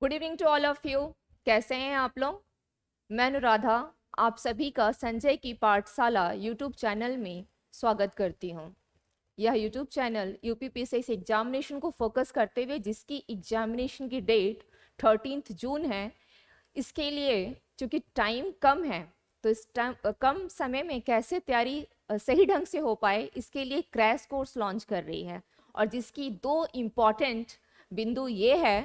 Good evening to all of you. कैसे हैं आप लोग? मैं अनुराधा आप सभी का संजय की पाठशाला यूट्यूब चैनल में स्वागत करती हूं। यह यूट्यूब चैनल यूपीपीएससी एग्जामिनेशन को फोकस करते हुए, जिसकी एग्जामिनेशन की डेट 13 जून है, इसके लिए चूंकि टाइम कम है तो इस टाइम कम समय में कैसे तैयारी सही ढंग से हो पाए, इसके लिए क्रैश कोर्स लॉन्च कर रही है। और जिसकी दो इम्पॉर्टेंट बिंदु ये है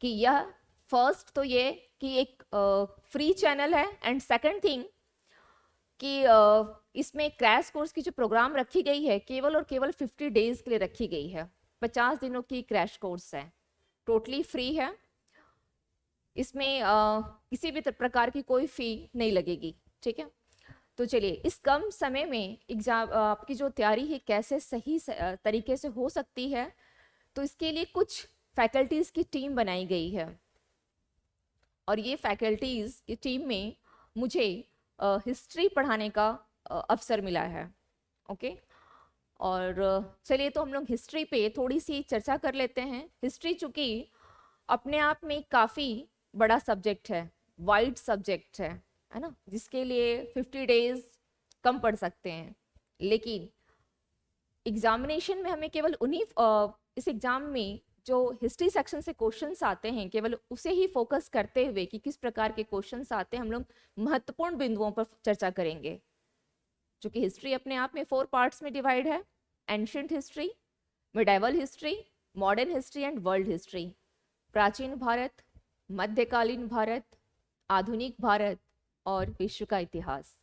कि यह फर्स्ट तो ये कि एक फ्री चैनल है, एंड सेकंड थिंग कि इसमें क्रैश कोर्स की जो प्रोग्राम रखी गई है केवल और केवल 50 डेज के लिए रखी गई है। 50 दिनों की क्रैश कोर्स है, टोटली फ्री है। इसमें किसी भी प्रकार की कोई फी नहीं लगेगी, ठीक है। तो चलिए, इस कम समय में एग्जाम आपकी जो तैयारी है कैसे सही तरीके से हो सकती है, तो इसके लिए कुछ फैकल्टीज की टीम बनाई गई है। और ये फैकल्टीज की टीम में मुझे हिस्ट्री पढ़ाने का अवसर मिला है। ओके, और चलिए तो हम लोग हिस्ट्री पे थोड़ी सी चर्चा कर लेते हैं। हिस्ट्री चूंकि अपने आप में काफ़ी बड़ा सब्जेक्ट है, वाइड सब्जेक्ट है ना, जिसके लिए 50 डेज कम पढ़ सकते हैं। लेकिन एग्जामिनेशन में हमें केवल उन्हीं इस एग्जाम में जो हिस्ट्री सेक्शन से क्वेश्चंस आते हैं, केवल उसे ही फोकस करते हुए कि किस प्रकार के क्वेश्चंस आते हैं, हम लोग महत्वपूर्ण बिंदुओं पर चर्चा करेंगे। क्योंकि हिस्ट्री अपने आप में 4 पार्ट्स में डिवाइड है: ancient history, medieval history, modern history and world history. प्राचीन भारत, मध्यकालीन भारत, आधुनिक भारत और विश्व का इतिहास।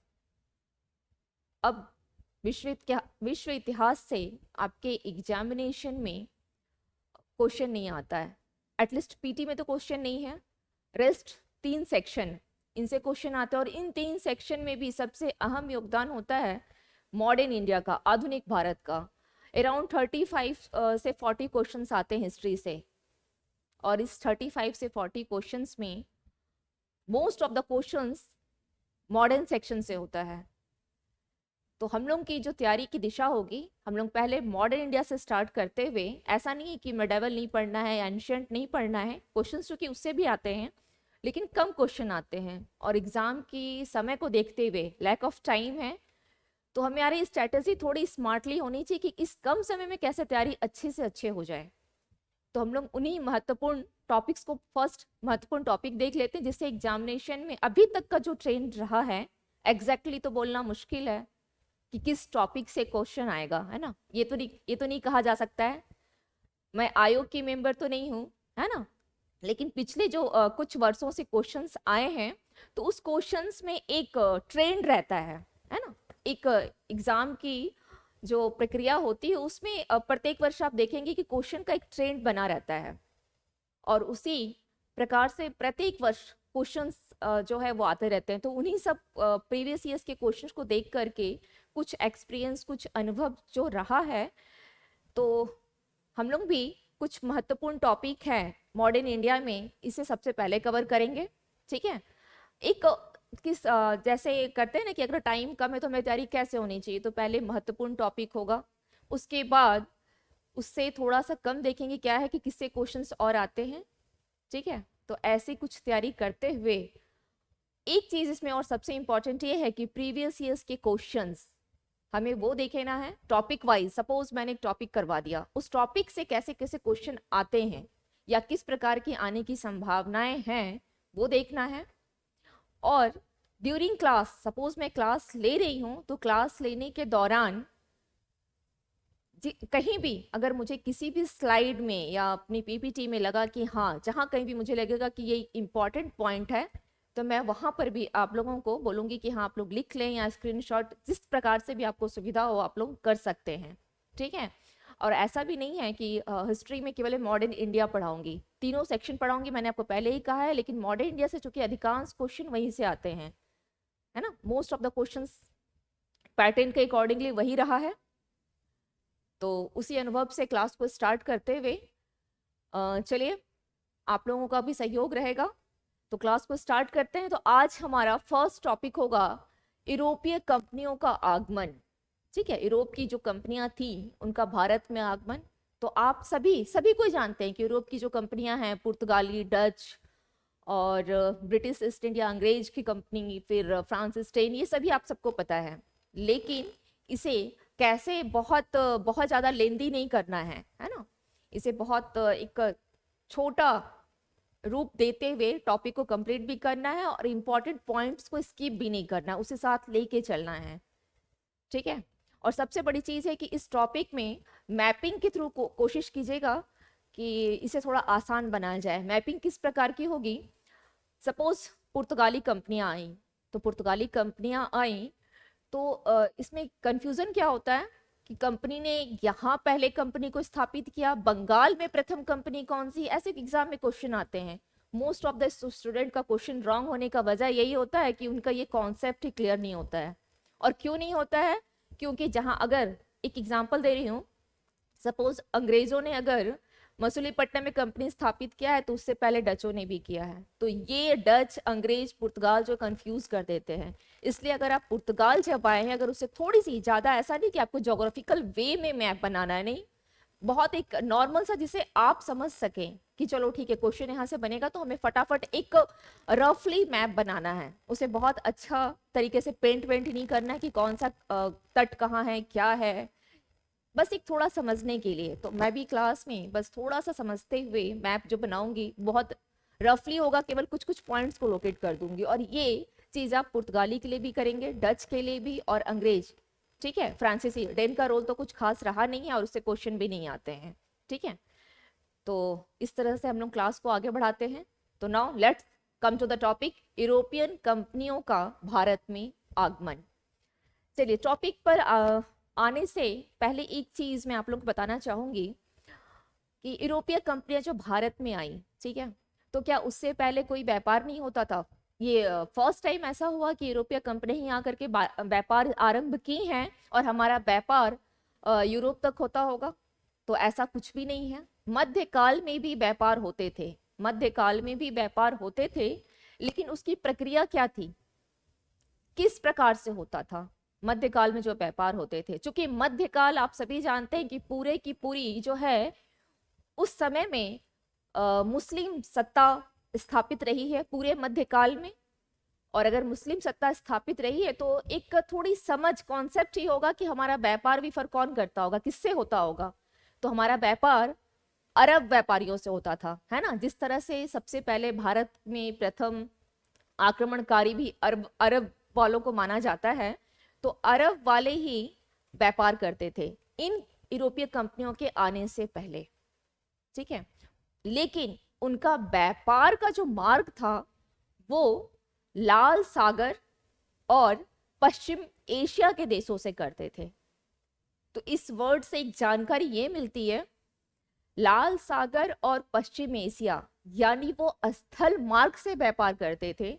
अब विश्व इतिहास से आपके एग्जामिनेशन में क्वेश्चन नहीं आता है, एटलीस्ट पीटी में तो क्वेश्चन नहीं है। रेस्ट 3 सेक्शन, इनसे क्वेश्चन आते हैं, और इन 3 सेक्शन में भी सबसे अहम योगदान होता है मॉडर्न इंडिया का, आधुनिक भारत का। अराउंड 35 से 40 क्वेश्चंस आते हैं हिस्ट्री से, और इस 35 से 40 क्वेश्चंस में most of the questions modern section से होता है। तो हम लोग की जो तैयारी की दिशा होगी, हम लोग पहले मॉडर्न इंडिया से स्टार्ट करते हुए, ऐसा नहीं है कि मिडाइवल नहीं पढ़ना है, एंशियंट नहीं पढ़ना है, क्वेश्चंस चूंकि उससे भी आते हैं लेकिन कम क्वेश्चन आते हैं, और एग्जाम की समय को देखते हुए लैक ऑफ टाइम है, तो हमारी स्ट्रैटेजी थोड़ी स्मार्टली होनी चाहिए कि इस कम समय में कैसे तैयारी अच्छे से अच्छे हो जाए। तो हम लोग उन्हीं महत्वपूर्ण टॉपिक्स को, फर्स्ट महत्वपूर्ण टॉपिक देख लेते हैं, जिससे एग्जामिनेशन में अभी तक का जो ट्रेंड रहा है, एग्जैक्टली तो बोलना मुश्किल है कि किस टॉपिक से क्वेश्चन आएगा, है ना। ये तो नहीं कहा जा सकता है। मैं आयोग की मेंबर तो नहीं हूँ, है ना, लेकिन पिछले जो कुछ वर्षों से क्वेश्चंस आए हैं, तो उस क्वेश्चंस में एक ट्रेंड रहता है ना। एक एग्जाम की जो प्रक्रिया होती है उसमें प्रत्येक वर्ष आप देखेंगे कि क्वेश्चन का एक ट्रेंड बना रहता है, और उसी प्रकार से प्रत्येक वर्ष क्वेश्चंस जो है वो आते रहते हैं। तो उन्हीं सब प्रीवियस ईयर्स के क्वेश्चंस को देख करके कुछ एक्सपीरियंस, कुछ अनुभव जो रहा है, तो हम लोग भी कुछ महत्वपूर्ण टॉपिक है मॉडर्न इंडिया में, इसे सबसे पहले कवर करेंगे, ठीक है। एक जैसे करते हैं ना कि अगर टाइम कम है तो हमें तैयारी कैसे होनी चाहिए, तो पहले महत्वपूर्ण टॉपिक होगा, उसके बाद उससे थोड़ा सा कम देखेंगे क्या है कि किससे क्वेश्चंस और आते हैं, ठीक है। तो ऐसे कुछ तैयारी करते हुए एक चीज इसमें और सबसे इंपॉर्टेंट ये है कि प्रीवियस ईयर्स के क्वेश्चंस हमें वो देखना है टॉपिक वाइज। सपोज मैंने एक टॉपिक करवा दिया, उस टॉपिक से कैसे कैसे क्वेश्चन आते हैं या किस प्रकार की आने की संभावनाएं हैं वो देखना है। और ड्यूरिंग क्लास, सपोज मैं क्लास ले रही हूं, तो क्लास लेने के दौरान कहीं भी अगर मुझे किसी भी स्लाइड में या अपनी पीपीटी में लगा कि हाँ, जहां कहीं भी मुझे लगेगा कि ये इंपॉर्टेंट पॉइंट है, तो मैं वहां पर भी आप लोगों को बोलूंगी कि हाँ, आप लोग लिख लें या स्क्रीनशॉट, जिस प्रकार से भी आपको सुविधा हो आप लोग कर सकते हैं, ठीक है। और ऐसा भी नहीं है कि हिस्ट्री में केवल मॉडर्न इंडिया पढ़ाऊंगी, तीनों सेक्शन पढ़ाऊंगी, मैंने आपको पहले ही कहा है। लेकिन मॉडर्न इंडिया से चूंकि अधिकांश क्वेश्चन वहीं से आते हैं, है ना, most of the questions pattern के अकॉर्डिंगली वही रहा है। तो उसी अनुभव से क्लास को स्टार्ट करते हुए चलिए, आप लोगों का भी सहयोग रहेगा, तो क्लास को स्टार्ट करते हैं। तो आज हमारा फर्स्ट टॉपिक होगा यूरोपीय कंपनियों का आगमन, ठीक है। यूरोप की जो कंपनियां थी उनका भारत में आगमन। तो आप सभी को जानते हैं कि यूरोप की जो कंपनियां हैं, पुर्तगाली, डच, और ब्रिटिश ईस्ट इंडिया अंग्रेज की कंपनी, फिर फ्रांस स्टेन, ये सभी आप सबको पता है। लेकिन इसे कैसे बहुत बहुत ज़्यादा लेंदी नहीं करना है ना, इसे बहुत एक छोटा रूप देते हुए टॉपिक को कंप्लीट भी करना है और इम्पोर्टेंट पॉइंट्स को स्किप भी नहीं करना, उसे साथ लेके चलना है, ठीक है। और सबसे बड़ी चीज़ है कि इस टॉपिक में मैपिंग के थ्रू कोशिश कीजिएगा कि इसे थोड़ा आसान बनाया जाए। मैपिंग किस प्रकार की होगी, सपोज पुर्तगाली कंपनियां आई, तो पुर्तगाली कंपनियां आई तो इसमें कंफ्यूजन क्या होता है कि कंपनी ने यहाँ पहले कंपनी को स्थापित किया, बंगाल में प्रथम कंपनी कौन सी, ऐसे एग्जाम में क्वेश्चन आते हैं। मोस्ट ऑफ द स्टूडेंट का क्वेश्चन रॉन्ग होने का वजह यही होता है कि उनका ये कॉन्सेप्ट ही क्लियर नहीं होता है। और क्यों नहीं होता है, क्योंकि जहां, अगर एक एग्जांपल दे रही हूँ, सपोज अंग्रेजों ने अगर मसूलीपट्टनम में कंपनी स्थापित किया है तो उससे पहले डचों ने भी किया है, तो ये डच, अंग्रेज, पुर्तगाल जो कंफ्यूज कर देते हैं। इसलिए अगर आप पुर्तगाल जब आए हैं, अगर उससे थोड़ी सी ज्यादा, ऐसा नहीं कि आपको ज्योग्राफिकल वे में मैप बनाना है, नहीं, बहुत एक नॉर्मल सा जिसे आप समझ सकें कि चलो ठीक है क्वेश्चन यहाँ से बनेगा तो हमें फटाफट एक रफली मैप बनाना है, उसे बहुत अच्छा तरीके से पेंट वेंट नहीं करना है कि कौन सा तट कहाँ है क्या है, बस एक थोड़ा समझने के लिए। तो मैं भी क्लास में बस थोड़ा सा समझते हुए मैप जो बनाऊंगी बहुत रफली होगा, केवल कुछ कुछ पॉइंट्स को लोकेट कर दूंगी। और ये चीज आप पुर्तगाली के लिए भी करेंगे, डच के लिए भी और अंग्रेज, ठीक है। फ्रांसीसी डेन का रोल तो कुछ खास रहा नहीं है और उससे क्वेश्चन भी नहीं आते हैं, ठीक है। तो इस तरह से हम लोग क्लास को आगे बढ़ाते हैं। तो now let's come to the topic, European कंपनियों का भारत में आगमन। चलिए टॉपिक पर आने से पहले एक चीज मैं आप लोग को बताना चाहूंगी कि यूरोपीय कंपनियां जो भारत में आई, ठीक है, तो क्या उससे पहले कोई व्यापार नहीं होता था? ये फर्स्ट टाइम ऐसा हुआ कि यूरोपीय कंपनी ही आकर के व्यापार आरंभ की हैं और हमारा व्यापार यूरोप तक होता होगा? तो ऐसा कुछ भी नहीं है। मध्यकाल में भी व्यापार होते थे, मध्यकाल में भी व्यापार होते थे, लेकिन उसकी प्रक्रिया क्या थी, किस प्रकार से होता था मध्यकाल में जो व्यापार होते थे? क्योंकि मध्यकाल आप सभी जानते हैं कि पूरे की पूरी जो है उस समय में मुस्लिम सत्ता स्थापित रही है पूरे मध्यकाल में। और अगर मुस्लिम सत्ता स्थापित रही है तो एक थोड़ी समझ, कॉन्सेप्ट ही होगा कि हमारा व्यापार भी फिर कौन करता होगा, किससे होता होगा? तो हमारा व्यापार अरब व्यापारियों से होता था, है ना। जिस तरह से सबसे पहले भारत में प्रथम आक्रमणकारी भी अरब अरब वालों को माना जाता है, तो अरब वाले ही व्यापार करते थे इन यूरोपीय कंपनियों के आने से पहले, ठीक है। लेकिन उनका व्यापार का जो मार्ग था वो लाल सागर और पश्चिम एशिया के देशों से करते थे। तो इस वर्ड से एक जानकारी ये मिलती है, लाल सागर और पश्चिम एशिया, यानी वो स्थल मार्ग से व्यापार करते थे।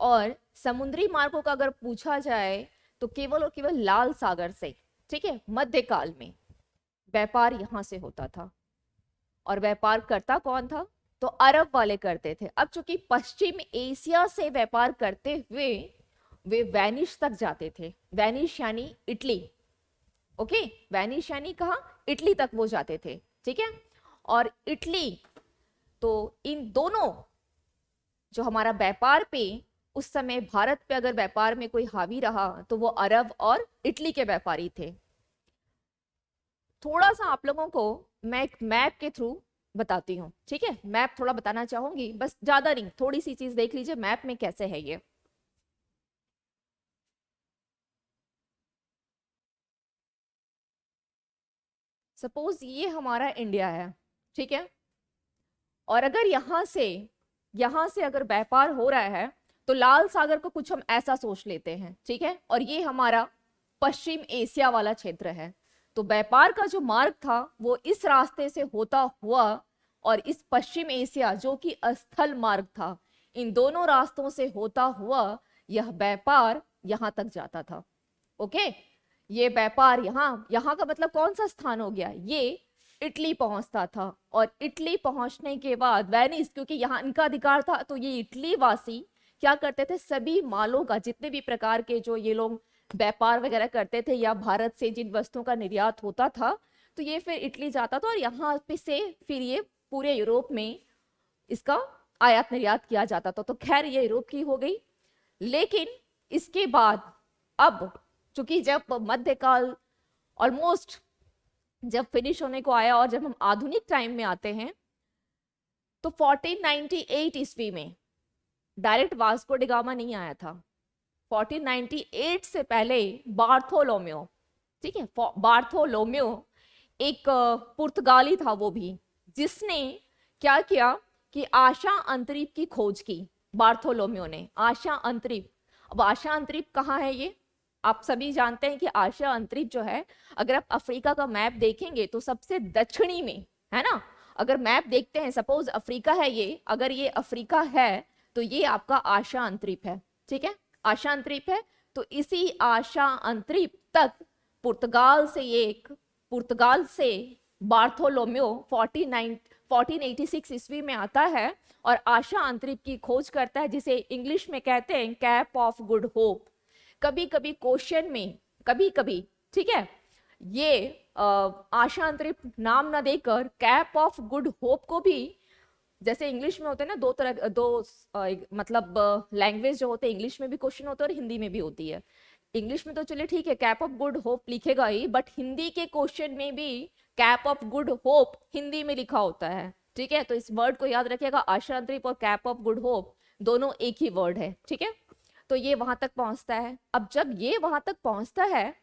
और समुद्री मार्गों का अगर पूछा जाए तो केवल और केवल लाल सागर से, ठीक है। मध्यकाल में व्यापार यहां से होता था और व्यापार करता कौन था, तो अरब वाले करते थे। अब चूंकि पश्चिम एशिया से व्यापार करते हुए वे वेनिस तक जाते थे, वेनिस यानी इटली, ओके, वेनिस यानी कहा, इटली तक वो जाते थे, ठीक है। और इटली, तो इन दोनों जो हमारा व्यापार पे उस समय भारत पे अगर व्यापार में कोई हावी रहा तो वो अरब और इटली के व्यापारी थे। थोड़ा सा आप लोगों को मैं एक मैप के थ्रू बताती हूँ, ठीक है। मैप थोड़ा बताना चाहूंगी, बस ज्यादा नहीं, थोड़ी सी चीज देख लीजिए मैप में कैसे है ये। सपोज ये हमारा इंडिया है, ठीक है। और अगर यहां से अगर व्यापार हो रहा है तो लाल सागर को कुछ हम ऐसा सोच लेते हैं, ठीक है। और ये हमारा पश्चिम एशिया वाला क्षेत्र है। तो व्यापार का जो मार्ग था वो इस रास्ते से होता हुआ और इस पश्चिम एशिया जो कि स्थल मार्ग था, इन दोनों रास्तों से होता हुआ यह व्यापार यहां तक जाता था, ओके। ये व्यापार यहाँ यहाँ का मतलब कौन सा स्थान हो गया, ये इटली पहुंचता था। और इटली पहुंचने के बाद वेनिस, क्योंकि यहाँ इनका अधिकार था, तो ये इटली वासी क्या करते थे, सभी मालों का, जितने भी प्रकार के जो ये लोग व्यापार वगैरह करते थे या भारत से जिन वस्तुओं का निर्यात होता था, तो ये फिर इटली जाता था और यहाँ पे से फिर ये पूरे यूरोप में इसका आयात निर्यात किया जाता था। तो खैर ये यूरोप की हो गई। लेकिन इसके बाद अब चूंकि जब मध्यकाल ऑलमोस्ट जब फिनिश होने को आया और जब हम आधुनिक टाइम में आते हैं तो 1498 ईस्वी में डायरेक्ट वास्को डिगामा नहीं आया था। 1498 से पहले बार्थोलोम्यो, ठीक है, बार्थोलोम्यो एक पुर्तगाली था वो भी, जिसने क्या किया कि आशा अंतरिक्ष की खोज की। बार्थोलोम्यो ने आशा अंतरिक्ष। अब आशा अंतरिक्ष कहाँ है ये आप सभी जानते हैं कि आशा अंतरिक्ष जो है, अगर आप अफ्रीका का मैप देखेंगे तो सबसे दक्षिणी में है ना। अगर मैप देखते हैं, सपोज अफ्रीका है ये, अगर ये अफ्रीका है तो ये आपका आशा अंतरिक्ष है, ठीक है, आशा अंतरिक्ष है। तो इसी आशा अंतरिक्ष तक पुर्तगाल से बार्थोलोम्यो 1486 ईस्वी में आता है और आशा अंतरिक्ष की खोज करता है, जिसे इंग्लिश में कहते हैं कैप ऑफ गुड होप। कभी कभी क्वेश्चन में, कभी कभी, ठीक है, ये आशा अंतरिक्ष नाम ना देकर कैप ऑफ गुड होप को भी, जैसे इंग्लिश में होते हैं ना दो तरह, मतलब लैंग्वेज जो होते हैं, इंग्लिश में भी क्वेश्चन होता है और हिंदी में भी होती है। इंग्लिश में तो चलिए ठीक है कैप ऑफ गुड होप लिखेगा ही, बट हिंदी के क्वेश्चन में भी cap of good hope Hindi में लिखा होता है, ठीक है। तो इस वर्ड को याद रखिएगा, आशा अंतरिक्ष और कैप ऑफ गुड होप दोनों एक ही वर्ड है, ठीक है। तो ये वहां तक पहुंचता है। अब जब ये वहां तक पहुंचता है,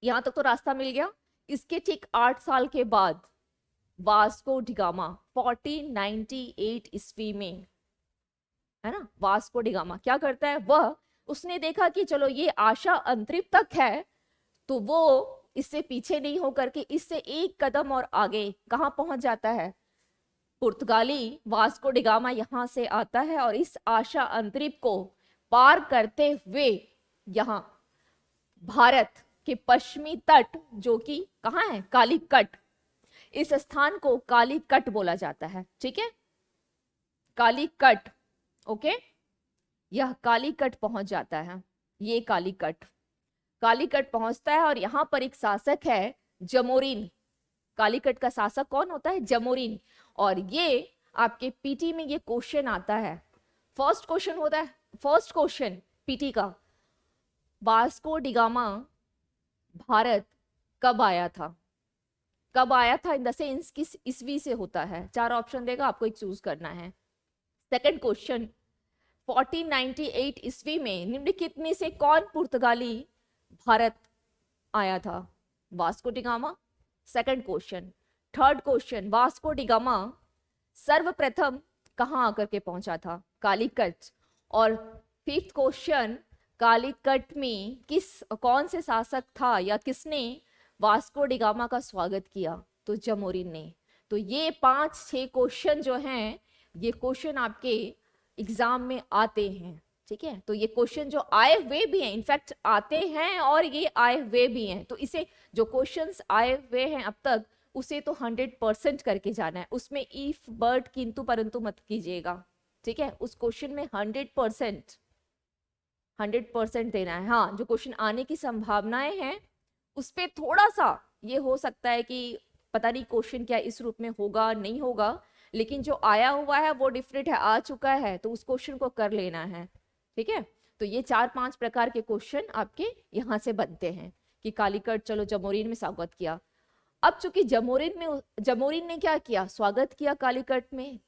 यहां तक तो रास्ता मिल गया। इसके ठीक 8 साल के बाद वास्को डिगामा 1498 ईस्वी में, है ना, वास्को डिगामा क्या करता है, वह उसने देखा कि चलो ये आशा अंतरिक्ष तक है, तो वो इससे पीछे नहीं होकर के इससे एक कदम और आगे कहां पहुंच जाता है। पुर्तगाली वास्को डिगामा यहां से आता है और इस आशा अंतरिक्ष को पार करते हुए यहां भारत के पश्चिमी तट, जो कि कहां है, कालीकट, इस स्थान को कालीकट बोला जाता है, ठीक है, कालीकट, ओके। यह कालीकट पहुंच जाता है, ये कालीकट पहुंचता है और यहां पर एक शासक है जमोरिन। कालीकट का शासक कौन होता है, जमोरिन। और ये आपके पीटी में ये क्वेश्चन आता है, फर्स्ट क्वेश्चन होता है, फर्स्ट क्वेश्चन पीटी का, वास्को डिगामा भारत कब आया था, कब आया था, इन द सेंस किस ईस्वी से होता है। 4 ऑप्शन देगा, आपको एक चूज करना है। सेकंड क्वेश्चन, 1498 ईस्वी में निम्नलिखित में से कौन पुर्तगाली भारत आया था, Vasco da Gama. Second question. Third question, Vasco da Gama सर्वप्रथम कहां आकर के पहुंचा था, कालीकट। और फिफ्थ क्वेश्चन, कालीकट में कौन से शासक था या किसने वास्को डिगामा का स्वागत किया, तो जमोरिन ने। तो ये 5-6 क्वेश्चन जो हैं, ये क्वेश्चन आपके एग्जाम में आते हैं, ठीक है। तो ये क्वेश्चन जो आए हुए भी हैं, इनफैक्ट आते हैं और ये आए हुए भी हैं, तो इसे जो क्वेश्चंस आए हुए हैं अब तक, उसे तो 100% करके जाना है। उसमें इफ बट किंतु परंतु मत कीजिएगा, ठीक है। उस क्वेश्चन में 100% देना है। हाँ, जो क्वेश्चन आने की संभावनाएं हैं उस पर थोड़ा सा ये हो सकता है कि पता नहीं क्वेश्चन क्या इस रूप में होगा नहीं होगा, लेकिन जो आया हुआ है वो डिफरेंट है, आ चुका है, तो उस क्वेश्चन को कर लेना है, ठीक है। तो ये 4-5 प्रकार के क्वेश्चन आपके यहाँ से बनते हैं कि कालीकट, चलो जमोरिन में स्वागत किया। अब चूंकि जमोरिन ने क्या किया, स्वागत किया कालीकट में,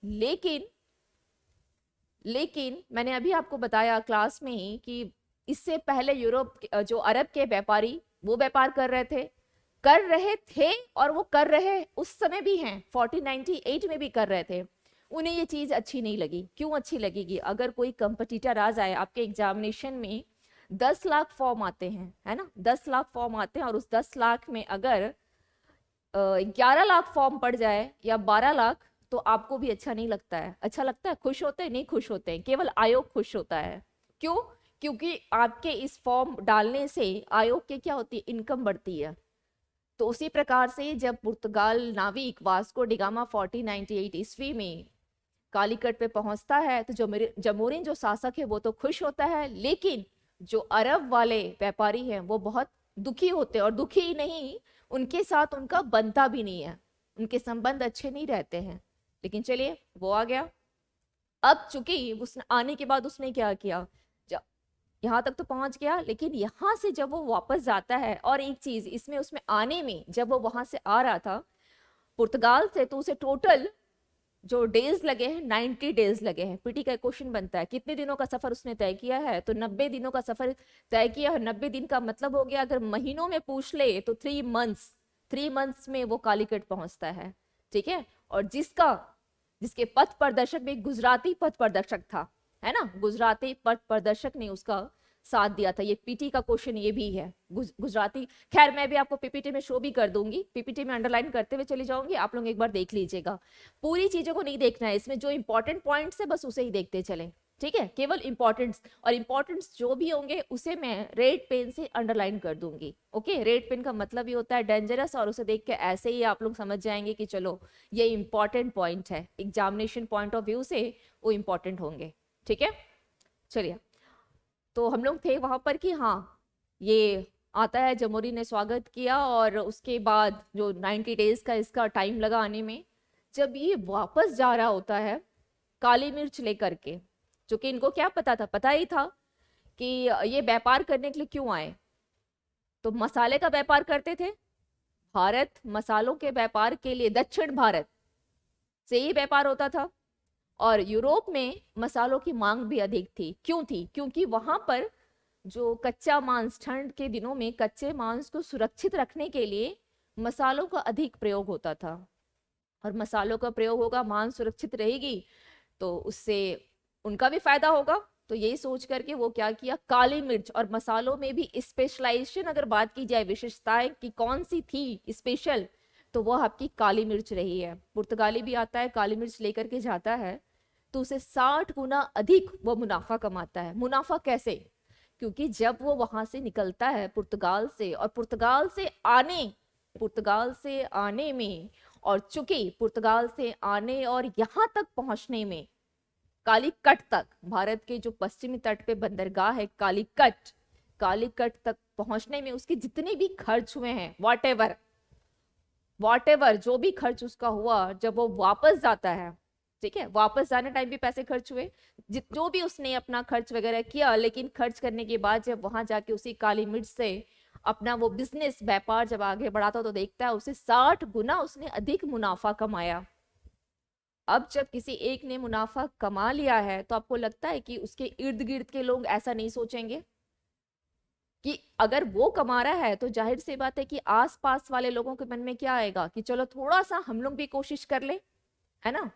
लेकिन मैंने अभी आपको बताया क्लास में ही कि इससे पहले यूरोप जो अरब के व्यापारी वो व्यापार कर रहे थे और वो कर रहे उस समय भी हैं, 1498 में भी कर रहे थे। उन्हें ये चीज अच्छी नहीं लगी। क्यों अच्छी लगेगी, अगर कोई कंपटीटर आ जाए आपके एग्जामिनेशन में, 10 लाख फॉर्म आते हैं, है ना, 10 लाख फॉर्म आते हैं और उस 10 लाख में अगर 11 लाख फॉर्म पड़ जाए या 12 लाख, तो आपको भी अच्छा नहीं लगता है। अच्छा लगता है, खुश होते हैं, नहीं खुश होते हैं, केवल आयोग खुश होता है। क्यों, क्योंकि आपके इस फॉर्म डालने से आयोग के क्या होती है, इनकम बढ़ती है। तो उसी प्रकार से जब पुर्तगाल नाविक वास्को डिगामा 1498 ईस्वी में कालीकट पे पहुंचता है, तो जमोरिन जो शासक है वो तो खुश होता है, लेकिन जो अरब वाले व्यापारी हैं वो बहुत दुखी होते हैं। और दुखी ही नहीं, उनके साथ उनका बनता भी नहीं है, उनके संबंध अच्छे नहीं रहते हैं। लेकिन चलिए, वो आ गया। अब चूंकि उसने आने के बाद उसने क्या किया, यहाँ तक तो पहुंच गया, लेकिन यहाँ से जब वो वापस जाता है, और एक चीज इसमें उसमें आने में, जब वो वहां से आ रहा था पुर्तगाल से, तो उसे टोटल जो डेज लगे हैं 90 डेज लगे हैं। पीटी का क्वेश्चन बनता है कितने दिनों का सफर उसने तय किया है, तो 90 दिनों का सफर तय किया है। 90 दिन का मतलब हो गया, अगर महीनों में पूछ ले तो 3 मंथ्स, 3 मंथ्स में वो कालीकट पहुंचता है। ठीक है, और जिसके पथ प्रदर्शक में एक गुजराती पथ प्रदर्शक था, है ना, गुजराती पथ प्रदर्शक ने उसका साथ दिया था। ये पीटी का क्वेश्चन ये भी है, गुजराती। खैर मैं भी आपको पीपीटी में शो भी कर दूंगी, पीपीटी में अंडरलाइन करते हुए चली जाऊंगी, आप लोग एक बार देख लीजिएगा। पूरी चीजों को नहीं देखना है, इसमें जो इंपॉर्टेंट पॉइंट्स है बस उसे ही देखते चलें। ठीक है, केवल इंपॉर्टेंट्स, और इंपॉर्टेंट्स जो भी होंगे उसे मैं रेड पेन से अंडरलाइन कर दूंगी। ओके, रेड पेन का मतलब ये होता है डेंजरस, और उसे देख के ऐसे ही आप लोग समझ जाएंगे कि चलो ये इंपॉर्टेंट पॉइंट है, एग्जामिनेशन पॉइंट ऑफ व्यू से वो इंपॉर्टेंट होंगे। ठीक है, चलिए, तो हम लोग थे वहां पर कि हाँ ये आता है, जमोरी ने स्वागत किया, और उसके बाद जो 90 डेज का इसका टाइम लगा आने में, जब ये वापस जा रहा होता है काली मिर्च लेकर के, जो कि इनको क्या पता था, पता ही था कि ये व्यापार करने के लिए क्यों आए। तो मसाले का व्यापार करते थे, भारत मसालों के व्यापार के लिए, दक्षिण भारत से ही व्यापार होता था, और यूरोप में मसालों की मांग भी अधिक थी। क्यों थी? क्योंकि वहां पर जो कच्चा मांस, ठंड के दिनों में कच्चे मांस को सुरक्षित रखने के लिए मसालों का अधिक प्रयोग होता था, और मसालों का प्रयोग होगा, मांस सुरक्षित रहेगी, तो उससे उनका भी फायदा होगा। तो यही सोच करके वो क्या किया, काली मिर्च, और मसालों में भी स्पेशलाइजेशन, अगर बात की जाए विशेषताएं कि कौन सी थी स्पेशल, तो वो आपकी काली मिर्च रही है। पुर्तगाली भी आता है, काली मिर्च लेकर के जाता है, तो उसे 60 गुना अधिक वो मुनाफा कमाता है। मुनाफा कैसे? क्योंकि जब वो वहां से निकलता है पुर्तगाल से, और पुर्तगाल से आने में, और चूंकि पुर्तगाल से आने और यहाँ तक पहुंचने में, कालीकट तक, भारत के जो पश्चिमी तट पे बंदरगाह है कालीकट तक पहुंचने में उसके जितने भी खर्च हुए हैं, वॉट एवर जो भी खर्च उसका हुआ, जब वो वापस जाता है, ठीक है, वापस जाने टाइम भी पैसे खर्च हुए, जो भी उसने अपना खर्च वगैरह किया, लेकिन खर्च करने के बाद जब वहां जाके उसी काली मिर्च से अपना वो बिजनेस व्यापार जब आगे बढ़ाता, तो देखता है उसे 60 गुना उसने अधिक मुनाफा कमाया। अब जब किसी एक ने मुनाफा कमा लिया है, तो आपको लगता है कि उसके इर्द गिर्द के लोग ऐसा नहीं सोचेंगे कि अगर वो कमा रहा है, तो जाहिर सी बात है कि आसपास वाले लोगों के मन में क्या आएगा कि चलो थोड़ा सा हम लोग भी कोशिश कर ले, है ना।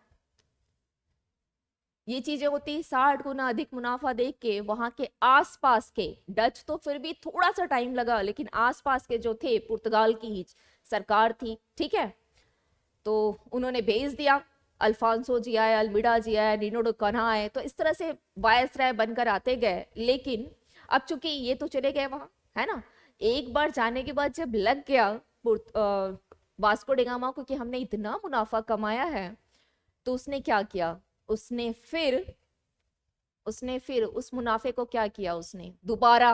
ये चीजें होती, 60 गुना अधिक मुनाफा देख के वहां के आसपास के डच, तो फिर भी थोड़ा सा टाइम लगा, लेकिन आसपास के जो थे, पुर्तगाल की ही सरकार थी, ठीक है, तो उन्होंने भेज दिया, अल्फांसो जी आए, अल्मीडा जी आए, नीनो डे कन्हा आए, तो इस तरह से वायसराय बनकर आते गए। लेकिन अब चूंकि ये तो चले गए वहां, है ना, एक बार जाने के बाद जब लग गया वास्को डिगामा को कि हमने इतना मुनाफा कमाया है, तो उसने क्या किया, उसने फिर उस मुनाफे को क्या किया, उसने दोबारा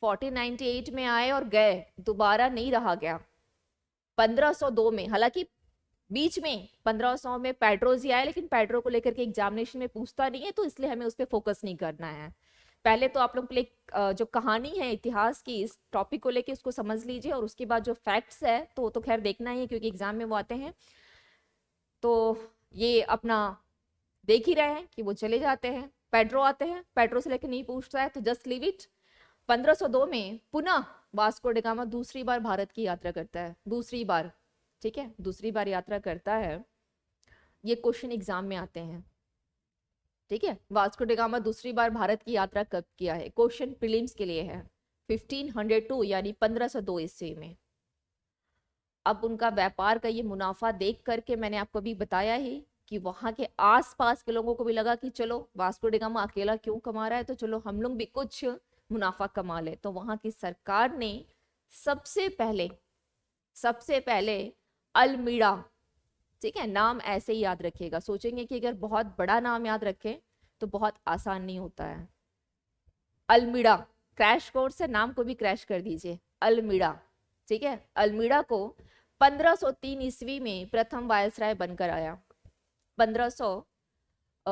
1498 में आए और गए, दोबारा नहीं रहा गया। 1502 में, हालांकि बीच में 1500 में पेड्रो जी आए, लेकिन पेड्रो को लेकर के एग्जामिनेशन में पूछता नहीं है, तो इसलिए हमें उस पर फोकस नहीं करना है। पहले तो आप लोग के लिए जो कहानी है इतिहास की, इस टॉपिक को लेके उसको समझ लीजिए, और उसके बाद जो फैक्ट्स है तो खैर देखना ही है, क्योंकि एग्जाम में वो आते हैं। तो ये अपना देख ही रहे हैं कि वो चले जाते हैं, पेड्रो आते हैं, पेड्रो से लेकर नहीं पूछता है, तो जस्ट लीव इट। 1502 में पुनः वास्को डी गामा दूसरी बार भारत की यात्रा करता है, दूसरी बार, ठीक है, दूसरी बार यात्रा करता है। ये क्वेश्चन एग्जाम में आते हैं, ठीक है, वास्को डी गामा दूसरी बार भारत की यात्रा कब किया है, क्वेश्चन प्रीलिम्स के लिए है, 1502 यानी 1502 ईस्वी में। अब उनका व्यापार का ये मुनाफा देख करके मैंने आपको भी बताया ही कि वहां के आसपास के लोगों को भी लगा कि चलो वास्को डी गामा अकेला क्यों कमा रहा है, तो चलो हम लोग भी कुछ मुनाफा कमा ले। तो वहां की सरकार ने सबसे पहले अल्मीड़ा, ठीक है, नाम ऐसे ही याद रखिएगा, सोचेंगे कि अगर बहुत बड़ा नाम याद रखें तो बहुत आसान नहीं होता है। अल्मीड़ा, क्रैश कोर्स है, नाम को भी क्रैश कर दीजिए, अल्मीड़ा, ठीक है, अल्मीड़ा को 1503 ईस्वी में प्रथम वायसराय बनकर आया। 1500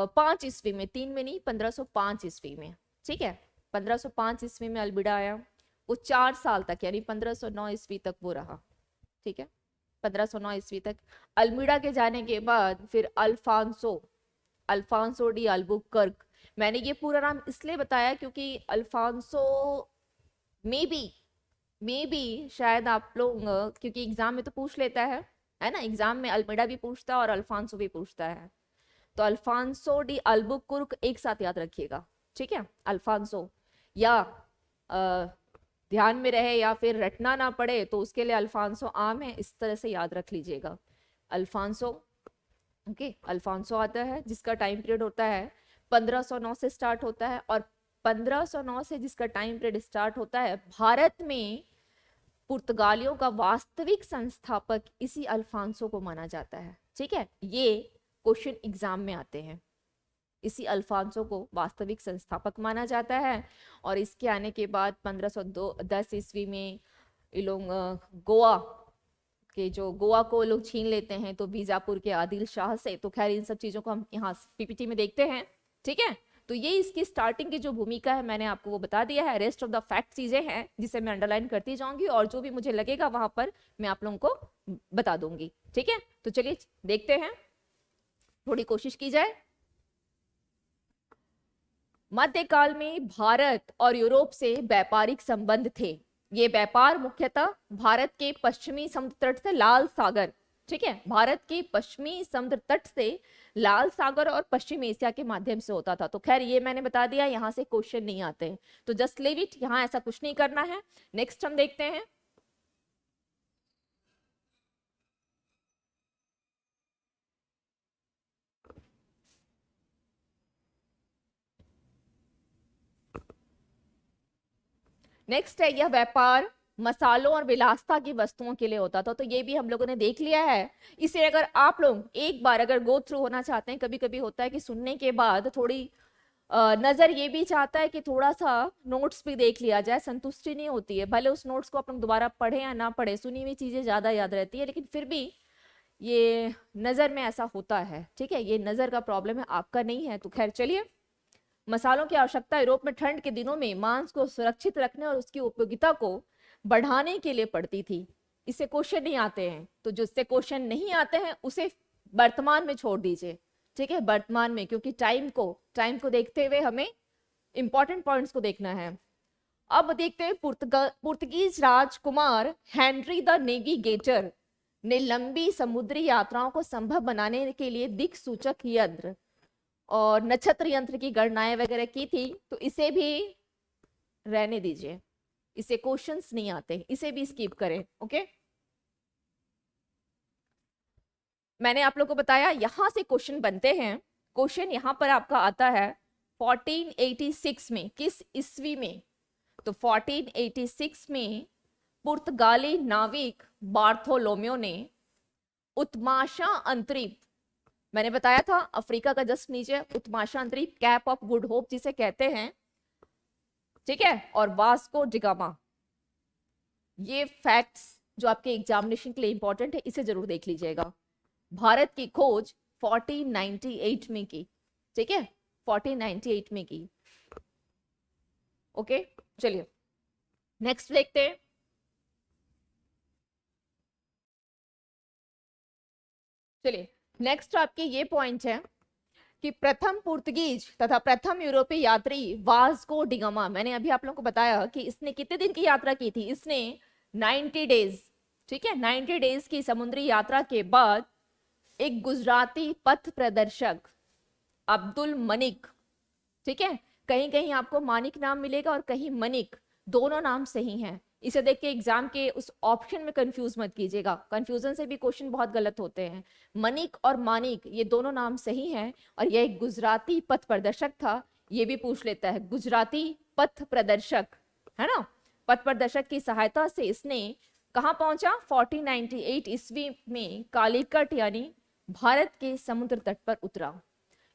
5 ईस्वी में, 3 में नहीं, 1505 ईस्वी में, ठीक है, 1505 ईस्वी में अल्बिडा आया। वो 4 साल तक यानी 1509 ईस्वी तक वो रहा, ठीक है, 1509 ईस्वी तक। अल्मीडा के जाने के बाद फिर अल्फांसो, अल्फांसो डी अल्बुकर्क। मैंने ये पूरा नाम इसलिए बताया क्योंकि अल्फांसो मे बी शायद आप लोग, क्योंकि एग्जाम में तो पूछ लेता है ना, एग्जाम में अल्मीडा भी पूछता है और अल्फांसो भी पूछता है। तो अल्फांसो डी अल्बुकुर्क एक साथ याद रखिएगा, ठीक है, अल्फांसो, या ध्यान में रहे या फिर रटना ना पड़े तो उसके लिए अल्फांसो आम है, इस तरह से याद रख लीजिएगा। अल्फांसो, ओके, अल्फांसो आता है जिसका टाइम पीरियड होता है 1509 से स्टार्ट होता है, और 1509 से जिसका टाइम पीरियड स्टार्ट होता है, भारत में पुर्तगालियों का वास्तविक संस्थापक इसी अल्फांसो को माना जाता है, ठीक है, ये क्वेश्चन एग्जाम में आते हैं। इसी अल्फांसो को वास्तविक संस्थापक माना जाता है। और इसके आने के बाद 1510 ईस्वी में ये लोग गोवा के, जो गोवा को लोग छीन लेते हैं तो बीजापुर के आदिल शाह से। तो खैर इन सब चीजों को हम यहाँ पीपीटी में देखते हैं, ठीक है। तो ये इसकी स्टार्टिंग की जो भूमिका है मैंने आपको वो बता दिया है। रेस्ट ऑफ द फैक्ट चीजें हैं जिसे मैं अंडरलाइन करती जाऊंगी और जो भी मुझे लगेगा वहां पर मैं आप लोगों को बता दूंगी, ठीक है। तो चलिए देखते हैं, थोड़ी कोशिश की जाए। मध्यकाल में भारत और यूरोप से व्यापारिक संबंध थे। ये व्यापार मुख्यतः भारत के पश्चिमी समुद्र तट से लाल सागर, ठीक है, भारत के पश्चिमी समुद्र तट से लाल सागर और पश्चिम एशिया के माध्यम से होता था। तो खैर ये मैंने बता दिया, यहाँ से क्वेश्चन नहीं आते हैं, तो जस्ट लीव इट, यहाँ ऐसा कुछ नहीं करना है। नेक्स्ट हम देखते हैं। नेक्स्ट है, यह व्यापार मसालों और विलासता की वस्तुओं के लिए होता था। तो ये भी हम लोगों ने देख लिया है। इसे अगर आप लोग एक बार अगर गो थ्रू होना चाहते हैं, कभी कभी होता है कि सुनने के बाद थोड़ी नजर ये भी चाहता है कि थोड़ा सा नोट्स भी देख लिया जाए, संतुष्टि नहीं होती है, भले उस नोट्स को आप लोग दोबारा पढ़े या ना पढ़े, सुनी हुई चीजें ज्यादा याद रहती है, लेकिन फिर भी ये नजर में ऐसा होता है, ठीक है, ये नजर का प्रॉब्लम है, आपका नहीं है। तो खैर चलिए, मसालों की आवश्यकता यूरोप में ठंड के दिनों में मांस को सुरक्षित रखने और उसकी उपयोगिता को बढ़ाने के लिए पड़ती थी। इससे क्वेश्चन नहीं आते हैं, तो जिससे क्वेश्चन नहीं आते हैं उसे वर्तमान में छोड़ दीजिए, ठीक है, वर्तमान में, क्योंकि टाइम को देखते हुए हमें इंपॉर्टेंट पॉइंट्स को देखना है। अब देखते हैं, Portuguese Rajkumar Henry the navigator ने लंबी समुद्री यात्राओं को संभव बनाने के लिए दिक्सूचक यंत्र और नक्षत्र यंत्र की गणनाएं वगैरह की थी। तो इसे भी रहने दीजिए, इसे क्वेश्चंस नहीं आते, इसे भी स्किप करें, ओके। मैंने आप लोग को बताया यहां से क्वेश्चन बनते हैं। क्वेश्चन यहां पर आपका आता है 1486 में, किस ईस्वी में? तो 1486 में पुर्तगाली नाविक बार्थोलोम्यो ने उत्माशा अंतरिप, मैंने बताया था अफ्रीका का जस्ट नीचे उत्माशा अंतरिप, कैप ऑफ गुड होप जिसे कहते हैं, ठीक है, और वास्को डिगामा। ये फैक्ट्स जो आपके एग्जामिनेशन के लिए इंपॉर्टेंट है, इसे जरूर देख लीजिएगा। भारत की खोज 1498 में की, ठीक है, 1498 में की, ओके। चलिए नेक्स्ट देखते हैं। चलिए नेक्स्ट आपके ये पॉइंट है कि प्रथम पुर्तगीज तथा प्रथम यूरोपीय यात्री वास्को डिगामा, मैंने अभी आप लोगों को बताया कि इसने कितने दिन की यात्रा की थी, इसने 90 डेज, ठीक है, 90 डेज की समुद्री यात्रा के बाद एक गुजराती पथ प्रदर्शक अब्दुल मनिक, ठीक है, कहीं कहीं आपको मानिक नाम मिलेगा और कहीं मनिक, दोनों नाम सही हैं। इसे देख के एग्जाम के उस ऑप्शन में कंफ्यूज मत कीजिएगा, कंफ्यूजन से भी क्वेश्चन बहुत गलत होते हैं। मनिक और मानिक ये दोनों नाम सही हैं, और यह एक गुजराती पथ प्रदर्शक था। ये भी पूछ लेता है, गुजराती पथ प्रदर्शक, है ना, पथ प्रदर्शक की सहायता से इसने कहाँ पहुंचा? 1498 ईस्वी में कालीकट यानी भारत के समुद्र तट पर उतरा।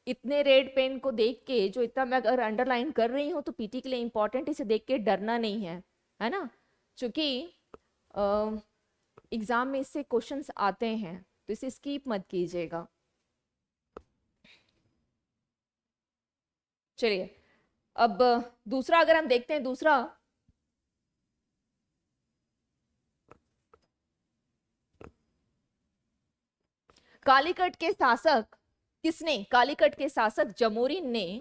इतने रेड पेन को देख के, जो इतना मैं अगर अंडरलाइन कर रही हूँ तो पीटी के लिए इंपॉर्टेंट, इसे देख के डरना नहीं है ना, क्योंकि एग्जाम में इससे क्वेश्चंस आते हैं, तो इसे स्किप मत कीजिएगा। चलिए अब दूसरा अगर हम देखते हैं, दूसरा कालीकट के शासक किसने, कालीकट के शासक जमोरिन ने,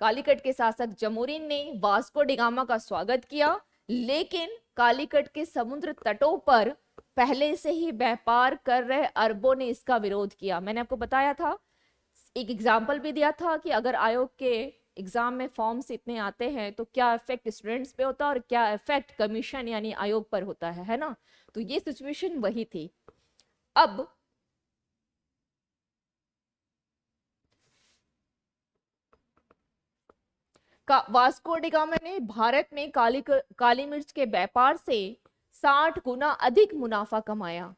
कालीकट के शासक जमोरिन ने वास्को डी गामा का स्वागत किया, लेकिन कालीकट के समुद्र तटों पर पहले से ही व्यापार कर रहे अरबों ने इसका विरोध किया। मैंने आपको बताया था, एक एग्जाम्पल भी दिया था कि अगर आयोग के एग्जाम में फॉर्म्स इतने आते हैं तो क्या इफेक्ट स्टूडेंट्स पे होता है और क्या इफेक्ट कमीशन यानी आयोग पर होता है ना। तो ये सिचुएशन वही थी। अब वास्को डी गामा ने भारत में काली मिर्च के व्यापार से 60 गुना अधिक मुनाफा कमाया,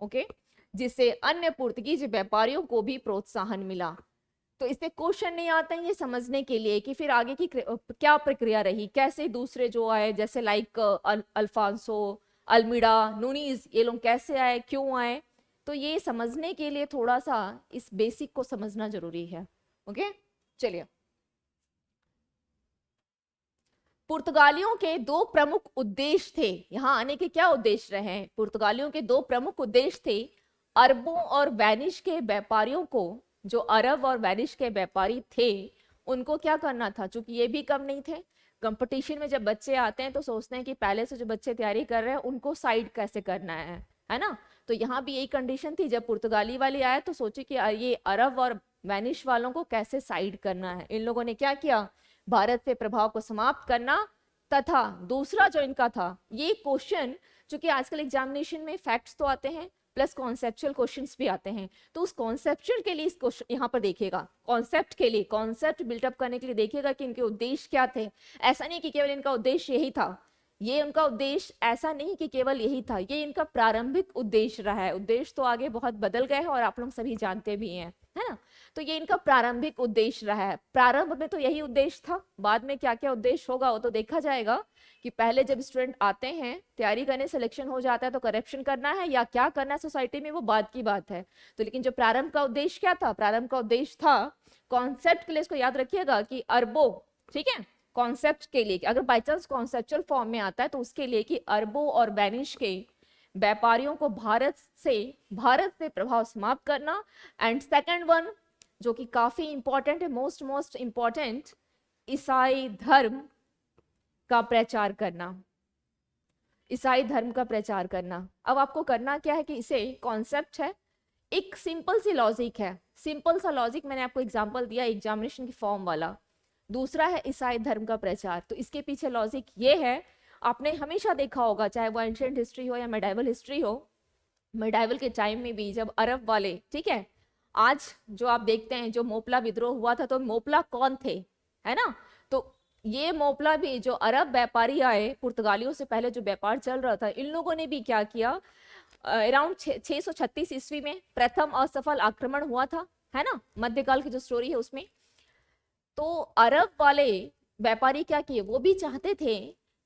ओके, जिससे अन्य पुर्तगीज व्यापारियों को भी प्रोत्साहन मिला। तो इससे क्वेश्चन नहीं आता है ये समझने के लिए कि फिर आगे की क्या प्रक्रिया रही, कैसे दूसरे जो आए जैसे लाइक अल्फांसो, अल्मीडा, नूनीज, ये लोग कैसे आए, क्यों आए। तो ये समझने के लिए थोड़ा सा इस बेसिक को समझना जरूरी है। ओके, चलिए। पुर्तगालियों के दो प्रमुख उद्देश्य थे, यहां आने के क्या उद्देश्य रहे, पुर्तगालियों के दो प्रमुख उद्देश्य थे। अरबों और वेनिश के व्यापारियों को, जो अरब और वेनिश के व्यापारी थे, उनको क्या करना था, चूंकि ये भी कम नहीं थे। कंपटीशन में जब बच्चे आते हैं तो सोचते हैं कि पहले से जो बच्चे तैयारी कर रहे हैं उनको साइड कैसे करना है ना। तो यहाँ भी यही कंडीशन थी, जब पुर्तगाली वाले आए तो सोचे कि ये अरब और वेनिश वालों को कैसे साइड करना है। इन लोगों ने क्या किया, भारत पे प्रभाव को समाप्त करना, तथा दूसरा जो इनका था ये क्वेश्चन, चूंकि आजकल एग्जामिनेशन में फैक्ट्स तो आते हैं प्लस कॉन्सेप्चुअल क्वेश्चंस भी आते हैं, तो उस कॉन्सेप्चुअल के लिए इस क्वेश्चन यहाँ पर देखिएगा, कॉन्सेप्ट के लिए, कॉन्सेप्ट बिल्टअप करने के लिए देखिएगा कि इनके उद्देश्य क्या थे। ऐसा नहीं कि केवल इनका उद्देश्य यही था, ये उनका उद्देश्य ऐसा नहीं कि केवल यही था, ये इनका प्रारंभिक उद्देश्य रहा है। उद्देश्य तो आगे बहुत बदल गए हैं और आप लोग सभी जानते भी हैं, है ना। तो ये इनका प्रारंभिक उद्देश्य रहा है, प्रारंभ में तो यही उद्देश्य था, बाद में क्या क्या उद्देश्य होगा वो तो देखा जाएगा। कि पहले जब स्टूडेंट आते हैं तैयारी करने, सिलेक्शन हो जाता है तो करप्शन करना है या क्या करना है सोसाइटी में, वो बात की बात है। तो लेकिन जो प्रारंभ का उद्देश्य क्या था, प्रारंभ का उद्देश्य था कॉन्सेप्ट के लिए, इसको याद रखिएगा कि अरबों, ठीक है, कॉन्सेप्ट के लिए, अगर बाई चांस कॉन्सेप्चुअल फॉर्म में आता है तो उसके लिए कि अरबों और वेनिश के व्यापारियों को भारत से प्रभाव समाप्त करना। एंड सेकंड वन जो कि काफी इंपॉर्टेंट है, मोस्ट इंपॉर्टेंट, ईसाई धर्म का प्रचार करना, ईसाई धर्म का प्रचार करना। अब आपको करना क्या है कि इसे कॉन्सेप्ट है, एक सिंपल सी लॉजिक है, सिंपल सा लॉजिक मैंने आपको एग्जांपल दिया एग्जामिनेशन की फॉर्म वाला। दूसरा है ईसाई धर्म का प्रचार, तो इसके पीछे लॉजिक ये है, आपने हमेशा देखा होगा चाहे वो एंशिएंट हिस्ट्री हो या मेडाइवल हिस्ट्री हो, मेडाइवल के टाइम में भी जब अरब वाले, ठीक है, आज जो आप देखते हैं जो मोपला विद्रोह हुआ था, तो मोपला कौन थे, है ना। तो ये मोपला भी जो अरब व्यापारी आए, पुर्तगालियों से पहले जो व्यापार चल रहा था, इन लोगों ने भी क्या किया, अराउंड 636 ईस्वी में प्रथम असफल आक्रमण हुआ था, है ना, मध्यकाल की जो स्टोरी है उसमें। तो अरब वाले व्यापारी क्या किए, वो भी चाहते थे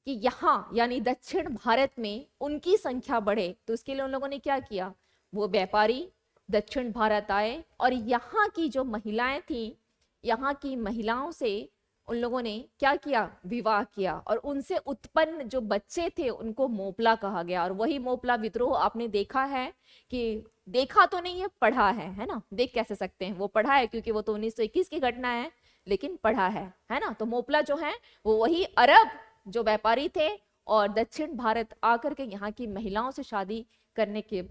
कि यहाँ यानी दक्षिण भारत में उनकी संख्या बढ़े, तो इसके लिए उन लोगों ने क्या किया, वो व्यापारी दक्षिण भारत आए और यहाँ की जो महिलाएं थी, यहाँ की महिलाओं से उन लोगों ने क्या किया, विवाह किया, और उनसे उत्पन्न जो बच्चे थे उनको मोपला कहा गया। और वही मोपला विद्रोह आपने देखा है, कि देखा तो नहीं है, पढ़ा है ना, देख कैसे सकते हैं, वो पढ़ा है क्योंकि वो तो 1921 की घटना है, लेकिन पढ़ा है ना। तो मोपला जो है वो वही अरब जो व्यापारी थे और दक्षिण भारत आकर के यहाँ की महिलाओं से शादी करने के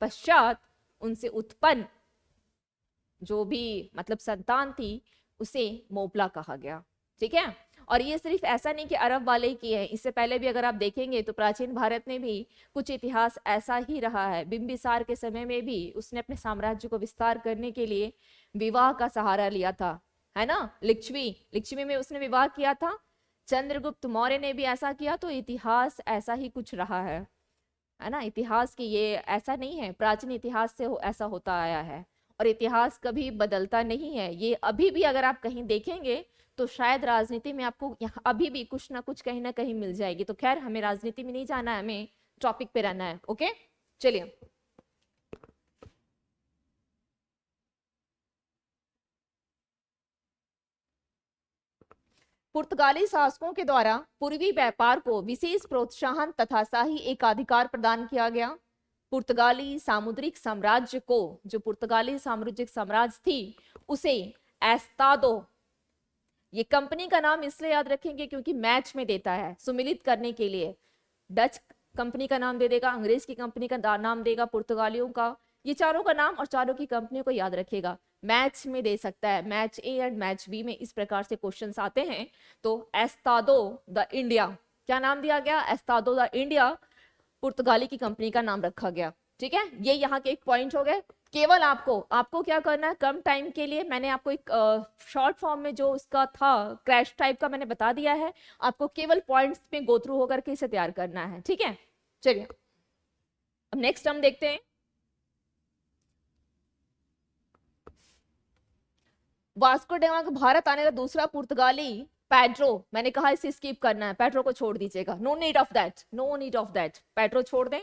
पश्चात उनसे उत्पन्न जो भी मतलब संतान थी उसे मोपला कहा गया, ठीक है। और ये सिर्फ ऐसा नहीं कि अरब वाले की है, इससे पहले भी अगर आप देखेंगे तो प्राचीन भारत में भी कुछ इतिहास ऐसा ही रहा है। बिंबिसार के समय में भी उसने अपने साम्राज्य को विस्तार करने के लिए विवाह का सहारा लिया था, है ना। लिच्छवी में उसने विवाह किया था, चंद्रगुप्त मौर्य ने भी ऐसा किया। तो इतिहास ऐसा ही कुछ रहा है ना। इतिहास की ये ऐसा नहीं है, प्राचीन इतिहास से ऐसा होता आया है और इतिहास कभी बदलता नहीं है। ये अभी भी अगर आप कहीं देखेंगे तो शायद राजनीति में आपको यहाँ अभी भी कुछ ना कुछ कहीं ना कहीं मिल जाएगी। तो खैर हमें राजनीति में नहीं जाना है, हमें टॉपिक पे रहना है। ओके, चलिए। पुर्तगाली शासकों के द्वारा पूर्वी व्यापार को विशेष प्रोत्साहन तथा शाही एकाधिकार प्रदान किया गया। पुर्तगाली सामुद्रिक साम्राज्य को, जो पुर्तगाली साम्राज्यिक साम्राज्य थी, उसे एस्तादो, ये कंपनी का नाम इसलिए याद रखेंगे क्योंकि मैच में देता है, सुमिलित करने के लिए। डच कंपनी का नाम दे देगा, अंग्रेज की कंपनी का नाम देगा, पुर्तगालियों का, ये चारों का नाम और चारों की कंपनियों को याद रखेगा। मैच में दे सकता है, match A and match B में इस प्रकार से क्वेश्चंस आते हैं। तो एस्तादो द इंडिया, क्या नाम दिया गया? एस्तादो द इंडिया, पुर्तगाली की कंपनी का नाम रखा गया। ठीक है, ये यहाँ के एक पॉइंट हो गए। केवल आपको क्या करना है, कम टाइम के लिए मैंने आपको एक शॉर्ट फॉर्म में जो इसका था क्रैश टाइप का मैंने बता दिया है, आपको केवल पॉइंट्स में गो थ्रू होकर के इसे तैयार करना है। ठीक है, चलिए अब नेक्स्ट हम देखते हैं। वास्को डे गामा का भारत आने का दूसरा पुर्तगाली पेड्रो, मैंने कहा इसे स्किप करना है, पेड्रो को छोड़ दीजिएगा, no need of that, no need of that, Pedro छोड़ दें।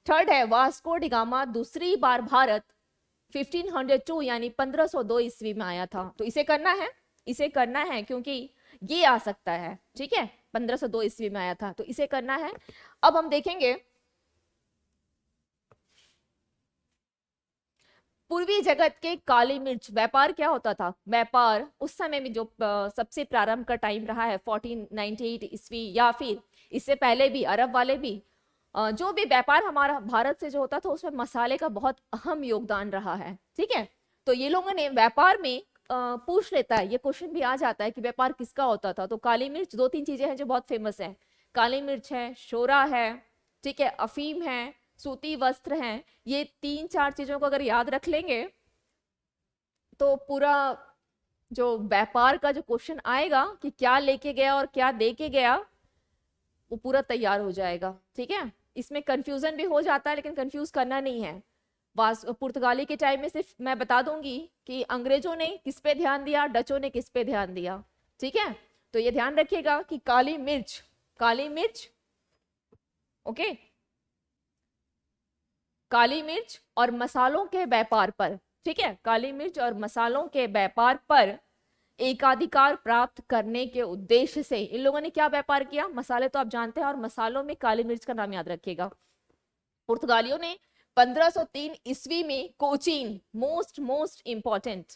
थर्ड है वास्को डी गामा दूसरी बार भारत 1502 यानी 1502 ईस्वी में आया था। तो इसे करना है, इसे करना है क्योंकि ये आ सकता है। ठीक है, 1502 ईस्वी में आया था, तो इसे करना है। अब हम देखेंगे पूर्वी जगत के काली मिर्च व्यापार क्या होता था। व्यापार उस समय में जो सबसे प्रारंभ का टाइम रहा है 1498 ईस्वी या फिर इससे पहले भी, अरब वाले भी, जो भी व्यापार हमारा भारत से जो होता था उसमें मसाले का बहुत अहम योगदान रहा है। ठीक है, तो ये लोगों ने व्यापार में पूछ लेता है, ये क्वेश्चन भी आ जाता है कि व्यापार किसका होता था। तो काली मिर्च, दो तीन चीजें हैं जो बहुत फेमस है, काली मिर्च है, शोरा है, ठीक है, अफीम है, सूती वस्त्र हैं। ये तीन चार चीजों को अगर याद रख लेंगे तो पूरा जो व्यापार का जो क्वेश्चन आएगा कि क्या लेके गया और क्या दे के गया, वो पूरा तैयार हो जाएगा। ठीक है, इसमें कंफ्यूजन भी हो जाता है लेकिन कंफ्यूज करना नहीं है। पुर्तगाली के टाइम में सिर्फ मैं बता दूंगी कि अंग्रेजों ने किस पे ध्यान दिया, डचों ने किस पे ध्यान दिया। ठीक है, तो ये ध्यान रखिएगा कि काली मिर्च, काली मिर्च, ओके, काली मिर्च और मसालों के व्यापार पर, ठीक है, काली मिर्च और मसालों के व्यापार पर एकाधिकार प्राप्त करने के उद्देश्य से इन लोगों ने क्या व्यापार किया। मसाले तो आप जानते हैं, और मसालों में काली मिर्च का नाम याद रखिएगा। पुर्तगालियों ने 1503 ईस्वी में कोचीन, मोस्ट इंपॉर्टेंट,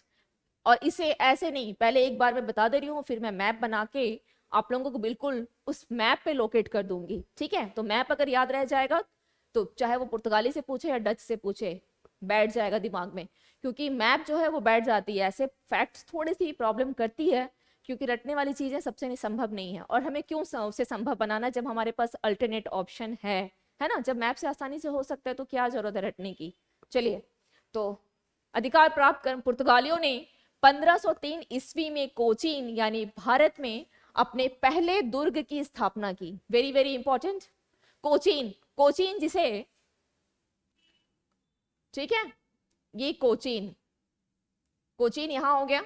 और इसे ऐसे नहीं, पहले एक बार मैं बता दे रही हूँ, फिर मैं मैप बना के आप लोगों को बिल्कुल उस मैप पे लोकेट कर दूंगी। ठीक है, तो मैप अगर याद रह जाएगा तो चाहे वो पुर्तगाली से पूछे या डच से पूछे, बैठ जाएगा दिमाग में, क्योंकि मैप जो है वो बैठ जाती है। ऐसे फैक्ट्स थोड़ी सी प्रॉब्लम करती है क्योंकि रटने वाली चीजें सबसे संभव नहीं है, और हमें क्यों उसे संभव बनाना जब हमारे पास अल्टरनेट ऑप्शन है ना। जब मैप से आसानी से हो सकता है तो क्या जरूरत है रटने की। चलिए, तो अधिकार प्राप्त कर पुर्तगालियों ने 1503 ईस्वी में कोचीन यानी भारत में अपने पहले दुर्ग की स्थापना की। Very very important, Cochin, Cochin जिसे, ठीक है, ये कोचीन, कोचीन यहां हो गया,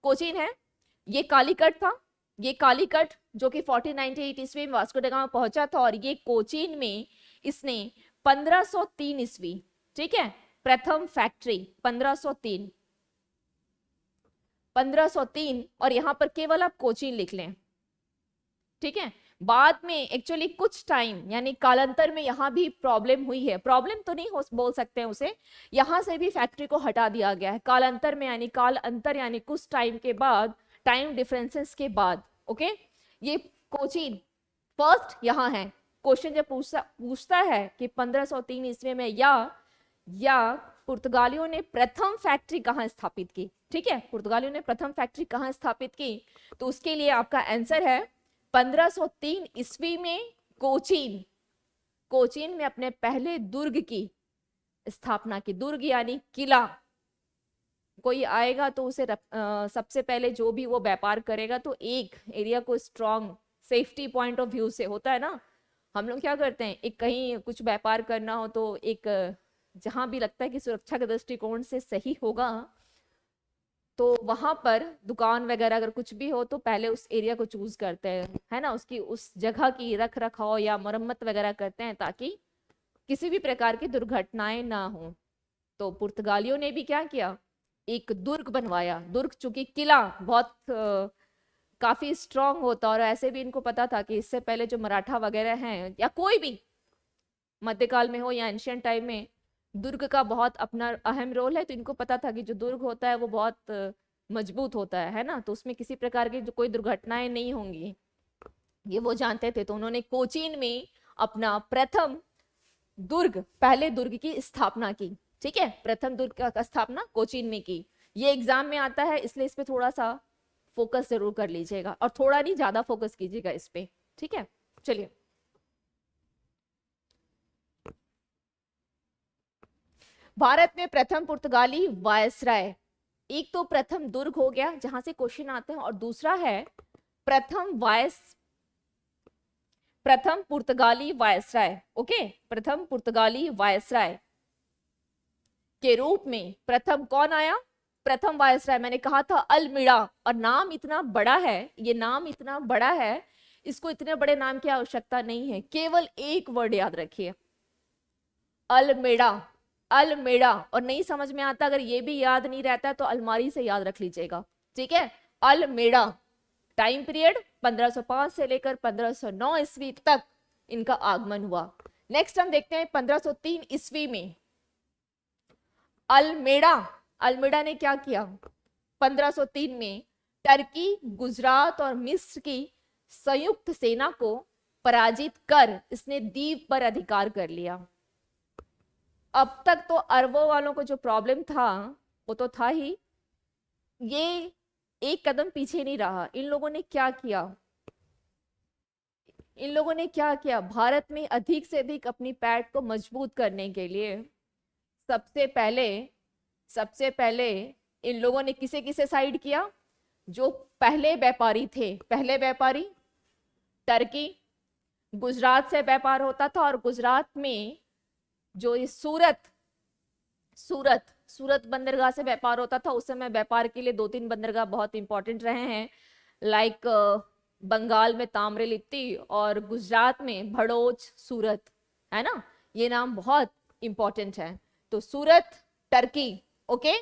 कोचीन है, ये कालीकट था, ये कालीकट जो कि 1498 ईस्वी में वास्को ड गामा पहुंचा था, और ये कोचीन में इसने 1503 ईस्वी, ठीक है, प्रथम फैक्ट्री 1503, और यहां पर केवल आप कोचीन लिख लें। ठीक है, बाद में एक्चुअली कुछ टाइम यानी कालांतर में यहां भी प्रॉब्लम हुई है, प्रॉब्लम तो नहीं हो बोल सकते हैं उसे, यहां से भी फैक्ट्री को हटा दिया गया है कालांतर में, यानी काल अंतर यानी कुछ टाइम के बाद, टाइम डिफरेंसेस के बाद। ओके, ये कोचीन फर्स्ट यहां है। क्वेश्चन जब पूछता है कि 1503 ईस्वी में या पुर्तगालियों ने प्रथम फैक्ट्री कहां स्थापित की, ठीक है, पुर्तगालियों ने प्रथम फैक्ट्री कहां स्थापित की, तो उसके लिए आपका आंसर है 1503 ईस्वी में कोचीन, कोचीन में अपने पहले दुर्ग की स्थापना की। दुर्ग यानी किला, कोई आएगा तो उसे सबसे पहले जो भी वो व्यापार करेगा तो एक एरिया को strong safety point of view से होता है ना। हम लोग क्या करते हैं, एक कहीं कुछ व्यापार करना हो तो एक जहां भी लगता है कि सुरक्षा के दृष्टिकोण से सही होगा तो वहां पर दुकान वगैरह अगर कुछ भी हो तो पहले उस एरिया को चूज करते हैं, है ना, उसकी उस जगह की रख रखाव या मरम्मत वगैरह करते हैं ताकि किसी भी प्रकार की दुर्घटनाएं ना हो। तो पुर्तगालियों ने भी क्या किया, एक दुर्ग बनवाया। दुर्ग चूंकि किला बहुत काफी स्ट्रांग होता, और ऐसे भी इनको पता था कि इससे पहले जो मराठा वगैरह हैं या कोई भी मध्यकाल में हो या एंशियंट टाइम में, दुर्ग का बहुत अपना अहम रोल है। तो इनको पता था कि जो दुर्ग होता है वो बहुत मजबूत होता है ना, तो उसमें किसी प्रकार की जो कोई दुर्घटनाएं नहीं होंगी, ये वो जानते थे। तो उन्होंने कोचीन में अपना प्रथम दुर्ग, पहले दुर्ग की स्थापना की। ठीक है, प्रथम दुर्ग का स्थापना कोचीन में की। ये एग्जाम में आता है, इसलिए इस पे थोड़ा सा फोकस जरूर कर लीजिएगा, और थोड़ा नहीं ज्यादा फोकस कीजिएगा इस पे। ठीक है, चलिए। भारत में प्रथम पुर्तगाली वायसराय, एक तो प्रथम दुर्ग हो गया जहां से क्वेश्चन आते हैं, और दूसरा है प्रथम पुर्तगाली वायसराय। ओके, प्रथम पुर्तगाली वायसराय के रूप में प्रथम कौन आया? प्रथम वायसराय मैंने कहा था अल्मीड़ा, और नाम इतना बड़ा है, ये नाम इतना बड़ा है, इसको इतने बड़े नाम की आवश्यकता नहीं है, केवल एक वर्ड याद रखिए, अल्मेड़ा। अल्मेड़ा, और नहीं समझ में आता, अगर ये भी याद नहीं रहता तो अलमारी से याद रख लीजिएगा। ठीक है, अल्मेड़ा। टाइम पीरियड 1505 से लेकर 1509 ईस्वी तक इनका आगमन हुआ। नेक्स्ट हम देखते हैं 1503 ईस्वी में अल्मेड़ा। अल्मेड़ा ने क्या किया? 1503 में टर्की, गुजरात और मिस्र की संयुक्त सेना को पराजित कर इसने द्वीप पर अधिकार कर लिया। अब तक तो अरबों वालों को जो प्रॉब्लम था वो तो था ही, ये एक कदम पीछे नहीं रहा। इन लोगों ने क्या किया? इन लोगों ने क्या किया? भारत में अधिक से अधिक अपनी पैठ को मजबूत करने के लिए सबसे पहले इन लोगों ने किसे किसे साइड किया? जो पहले व्यापारी थे, पहले व्यापारी टर्की, गुजरात से व्यापार होता था, और गुजरात में जो ये सूरत बंदरगाह से व्यापार होता था। उस समय व्यापार के लिए 2-3 बंदरगाह बहुत इंपॉर्टेंट रहे हैं, लाइक बंगाल में ताम्रलिप्ति और गुजरात में भड़ोच, सूरत, है ना, ये नाम बहुत इंपॉर्टेंट है। तो सूरत, टर्की, ओके,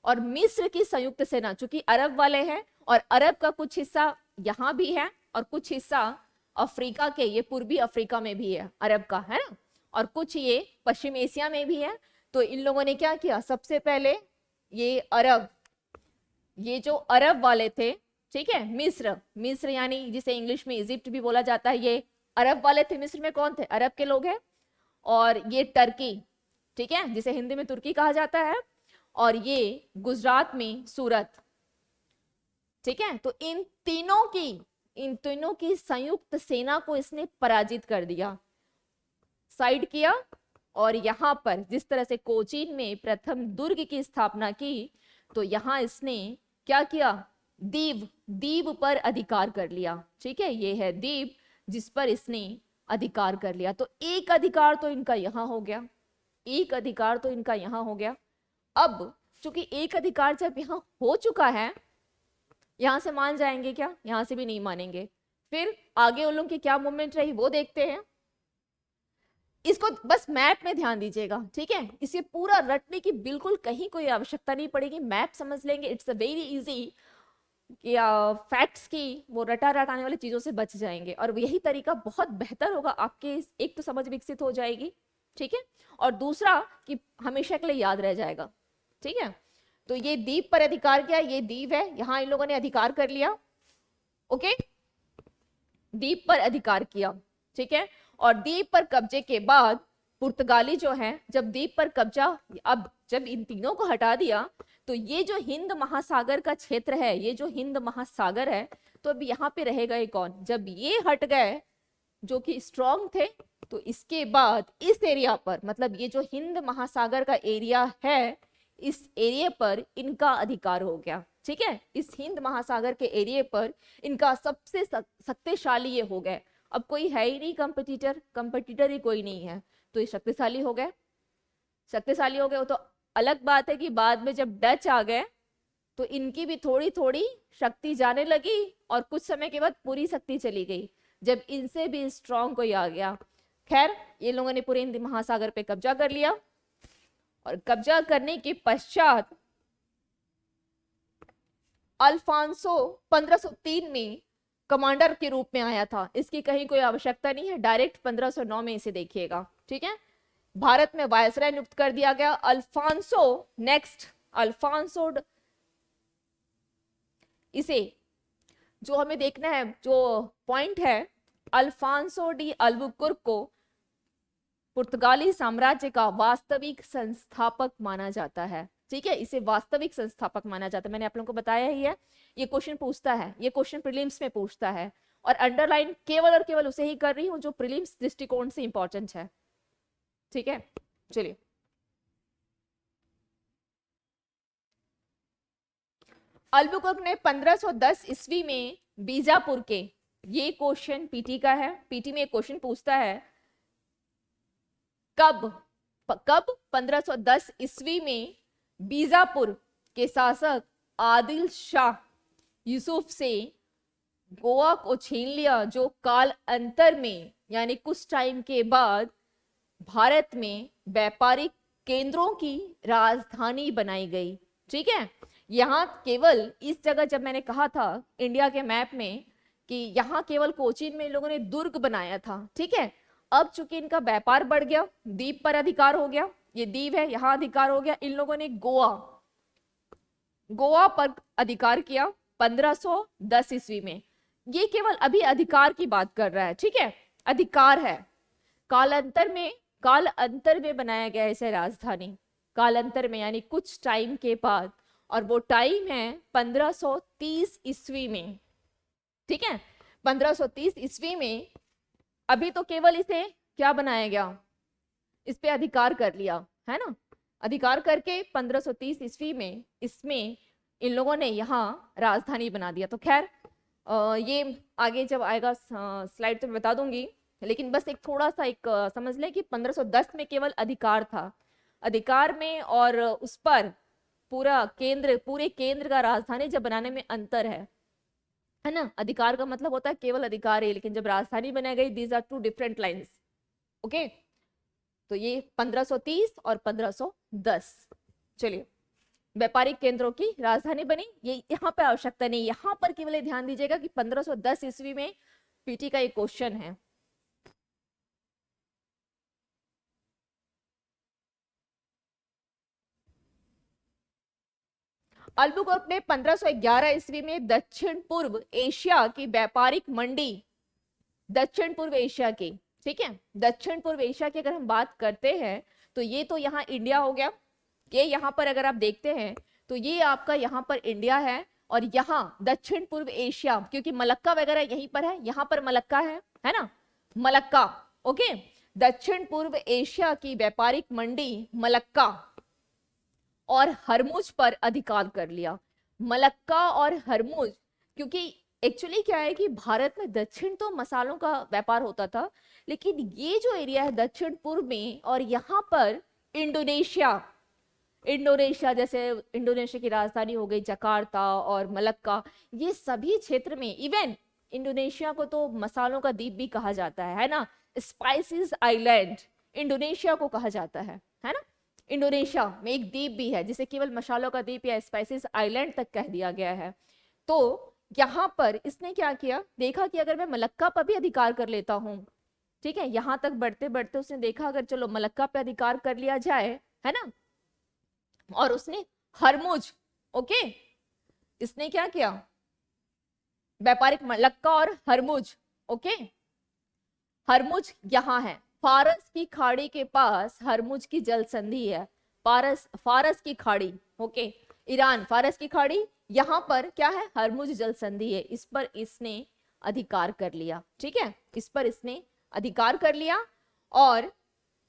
और मिस्र की संयुक्त सेना, चूंकि अरब वाले हैं और अरब का कुछ हिस्सा यहाँ भी है और कुछ हिस्सा अफ्रीका के, ये पूर्वी अफ्रीका में भी है अरब का, है ना, और कुछ ये पश्चिम एशिया में भी है। तो इन लोगों ने क्या किया? सबसे पहले ये जो अरब वाले थे, ठीक है, मिस्र यानी जिसे इंग्लिश में इजिप्ट भी बोला जाता है, ये अरब वाले थे। मिस्र में कौन थे? अरब के लोग हैं। और ये टर्की, ठीक है, जिसे हिंदी में तुर्की कहा जाता है, और ये गुजरात में सूरत। ठीक है, तो इन तीनों की संयुक्त सेना को इसने पराजित कर दिया, साइड किया। और यहां पर जिस तरह से कोचीन में प्रथम दुर्ग की स्थापना की, तो यहां इसने क्या किया? दीव पर अधिकार कर लिया। ठीक है, ये है दीव जिस पर इसने अधिकार कर लिया। तो एक अधिकार तो इनका यहां हो गया, एक अधिकार तो इनका यहां हो गया। अब चूंकि एक अधिकार जब यहां हो चुका है, यहां से मान जाएंगे क्या? यहां से भी नहीं मानेंगे। फिर आगे उन लोगों की क्या मूवमेंट रही वो देखते हैं। इसको बस मैप में ध्यान दीजिएगा, ठीक है, इसे पूरा रटने की बिल्कुल कहीं कोई आवश्यकता नहीं पड़ेगी, मैप समझ लेंगे, it's a very easy. Facts की वो रटाने वाली चीजों से बच जाएंगे, और यही तरीका बहुत बेहतर होगा आपके, एक तो समझ विकसित हो जाएगी, ठीक है, और दूसरा कि हमेशा के लिए याद रह जाएगा। ठीक है, तो ये द्वीप पर अधिकार किया, ये द्वीप है, यहां इन लोगों ने अधिकार कर लिया। ओके, द्वीप पर अधिकार किया, ठीक है, और द्वीप पर कब्जे के बाद पुर्तगाली जो है, जब द्वीप पर कब्जा, अब जब इन तीनों को हटा दिया, तो ये जो हिंद महासागर का क्षेत्र है, ये जो हिंद महासागर है, तो अब यहाँ पे रहेगा ये कौन? जब ये हट गए जो कि स्ट्रॉन्ग थे, तो इसके बाद इस एरिया पर, मतलब ये जो हिंद महासागर का एरिया है, इस एरिया पर इनका अधिकार हो गया। ठीक है, इस हिंद महासागर के एरिया पर इनका सबसे शक्तिशाली ये हो गए। अब कोई है ही नहीं कंपटीटर ही कोई नहीं है, तो ये शक्तिशाली हो गए। वो तो अलग बात है कि बाद में जब डच आ गए तो इनकी भी थोड़ी थोड़ी शक्ति जाने लगी, और कुछ समय के बाद पूरी शक्ति चली गई जब इनसे भी स्ट्रॉन्ग कोई आ गया। खैर, ये लोगों ने पूरे हिंद महासागर पे कब्जा कर लिया, और कब्जा करने के पश्चात अल्फांसो 1503 में कमांडर के रूप में आया था, इसकी कहीं कोई आवश्यकता नहीं है, डायरेक्ट 1509 में इसे देखिएगा, ठीक है। भारत में वायसराय नियुक्त कर दिया गया अल्फांसो, नेक्स्ट अल्फांसो, इसे जो हमें देखना है, जो पॉइंट है, अल्फांसो डी अल्बुकुर्क को पुर्तगाली साम्राज्य का वास्तविक संस्थापक माना जाता है, ठीक है, इसे वास्तविक संस्थापक माना जाता है। मैंने आप लोगों को बताया ही है, ये क्वेश्चन पूछता है, ये क्वेश्चन प्रीलिम्स में पूछता है, और अंडरलाइन केवल और केवल उसे ही कर रही हूं जो प्रीलिम्स दृष्टिकोण से इंपॉर्टेंट है, ठीक है। चलिए, अल्बुकर्क ने 1510 ईस्वी में बीजापुर के, ये क्वेश्चन पीटी का है, पीटी में एक क्वेश्चन पूछता है, कब 1510 ईस्वी में बीजापुर के शासक आदिल शाह यूसुफ से गोवा को छीन लिया, जो काल अंतर में यानी कुछ टाइम के बाद भारत में व्यापारिक केंद्रों की राजधानी बनाई गई, ठीक है। यहाँ केवल इस जगह, जब मैंने कहा था इंडिया के मैप में कि यहाँ केवल कोचीन में इन लोगों ने दुर्ग बनाया था, ठीक है। अब चूंकि इनका व्यापार बढ़ गया, द्वीप पर अधिकार हो गया, ये द्वीप है, यहाँ अधिकार हो गया, इन लोगों ने गोवा पर अधिकार किया 1510 ईस्वी में। ये केवल अभी अधिकार की बात कर रहा है, ठीक है, अधिकार है। काल अंतर में बनाया गया इसे राजधानी, काल अंतर में यानी कुछ टाइम के बाद, और वो टाइम है 1530 ईस्वी में, ठीक है। 1530 ईस्वी में अभी तो केवल इसे क्या बनाया गया, इस पे अधिकार कर लिया है ना, अधिकार करके 1530 ईस्वी में इसमें इन लोगों ने यहाँ राजधानी बना दिया। तो खैर ये आगे जब आएगा स्लाइड तो मैं बता दूंगी, लेकिन बस एक थोड़ा सा एक समझ लें कि 1510 में केवल अधिकार था, अधिकार में और उस पर पूरे केंद्र का राजधानी जब बनाने में अंतर है ना। अधिकार का मतलब होता है केवल अधिकार है, लेकिन जब राजधानी बनाई गई, these are two different lines, okay. तो ये 1530 और 1510, चलिए, व्यापारिक केंद्रों की राजधानी बनी, ये यहाँ पे आवश्यकता नहीं, यहाँ पर केवल ध्यान दीजिएगा कि 1510 ईस्वी में पीटी का एक क्वेश्चन है। अल्बुकर्क ने 1511 ईस्वी में दक्षिण पूर्व एशिया की व्यापारिक मंडी, दक्षिण पूर्व एशिया की, ठीक है, दक्षिण पूर्व एशिया की अगर हम बात करते हैं तो ये तो यहाँ इंडिया हो गया, ये यहाँ पर अगर आप देखते हैं तो ये आपका यहाँ पर इंडिया है, और यहाँ दक्षिण पूर्व एशिया, क्योंकि मलक्का वगैरह यहीं पर है, यहाँ पर मलक्का है ना, मलक्का, ओके। दक्षिण पूर्व एशिया की व्यापारिक मंडी मलक्का और हरमुज पर अधिकार कर लिया। मलक्का और हरमुज, क्योंकि एक्चुअली क्या है कि भारत में दक्षिण तो मसालों का व्यापार होता था, लेकिन ये जो एरिया है दक्षिण पूर्व में, और यहाँ पर इंडोनेशिया जैसे इंडोनेशिया की राजधानी हो गई जकार्ता और मलक्का, ये सभी क्षेत्र में, इवन इंडोनेशिया को तो मसालों का द्वीप भी कहा जाता है ना, स्पाइसेस आइलैंड इंडोनेशिया को कहा जाता है ना। इंडोनेशिया में एक द्वीप भी है जिसे केवल मसालों का द्वीप या स्पाइसेस आइलैंड तक कह दिया गया है। तो यहाँ पर इसने क्या किया, देखा कि अगर मैं मलक्का पर भी अधिकार कर लेता हूँ, ठीक है, यहाँ तक बढ़ते बढ़ते उसने देखा अगर चलो मलक्का पे अधिकार कर लिया जाए, है ना, और उसने हरमुज, ओके, इसने क्या किया, व्यापारिक मलक्का और हरमुज, ओके, हरमुज यहाँ है, फारस की खाड़ी के पास हरमुज की जल संधि है, फारस की खाड़ी, ओके, ईरान फारस की खाड़ी, यहाँ पर क्या है, हरमुज जल संधि है, इस पर इसने अधिकार कर लिया, ठीक है, इस पर इसने अधिकार कर लिया। और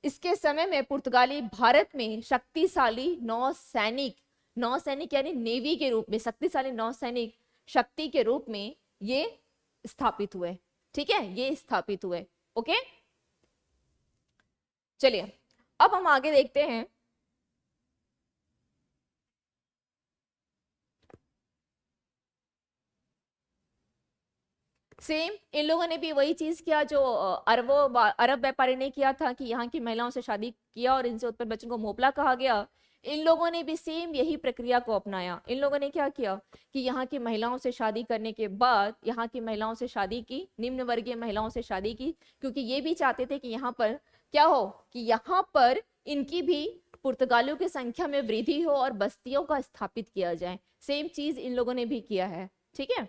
इसके समय में पुर्तगाली भारत में शक्तिशाली नौसैनिक यानी नेवी के रूप में, शक्तिशाली नौसैनिक शक्ति के रूप में ये स्थापित हुए, ठीक है, ये स्थापित हुए, ओके। चलिए अब हम आगे देखते हैं। सेम इन लोगों ने भी वही चीज किया जो अरब व्यापारी ने किया था, कि यहाँ की महिलाओं से शादी किया और इनसे उत्पन्न बच्चों को मोपला कहा गया। इन लोगों ने भी सेम यही प्रक्रिया को अपनाया। इन लोगों ने क्या किया कि यहाँ की महिलाओं से शादी करने के बाद, यहाँ की महिलाओं से शादी की, निम्न वर्गीय महिलाओं से शादी की, क्योंकि ये भी चाहते थे कि यहाँ पर क्या हो, कि यहाँ पर इनकी भी पुर्तगालियों की संख्या में वृद्धि हो और बस्तियों का स्थापित किया जाए। सेम चीज इन लोगों ने भी किया है। ठीक है,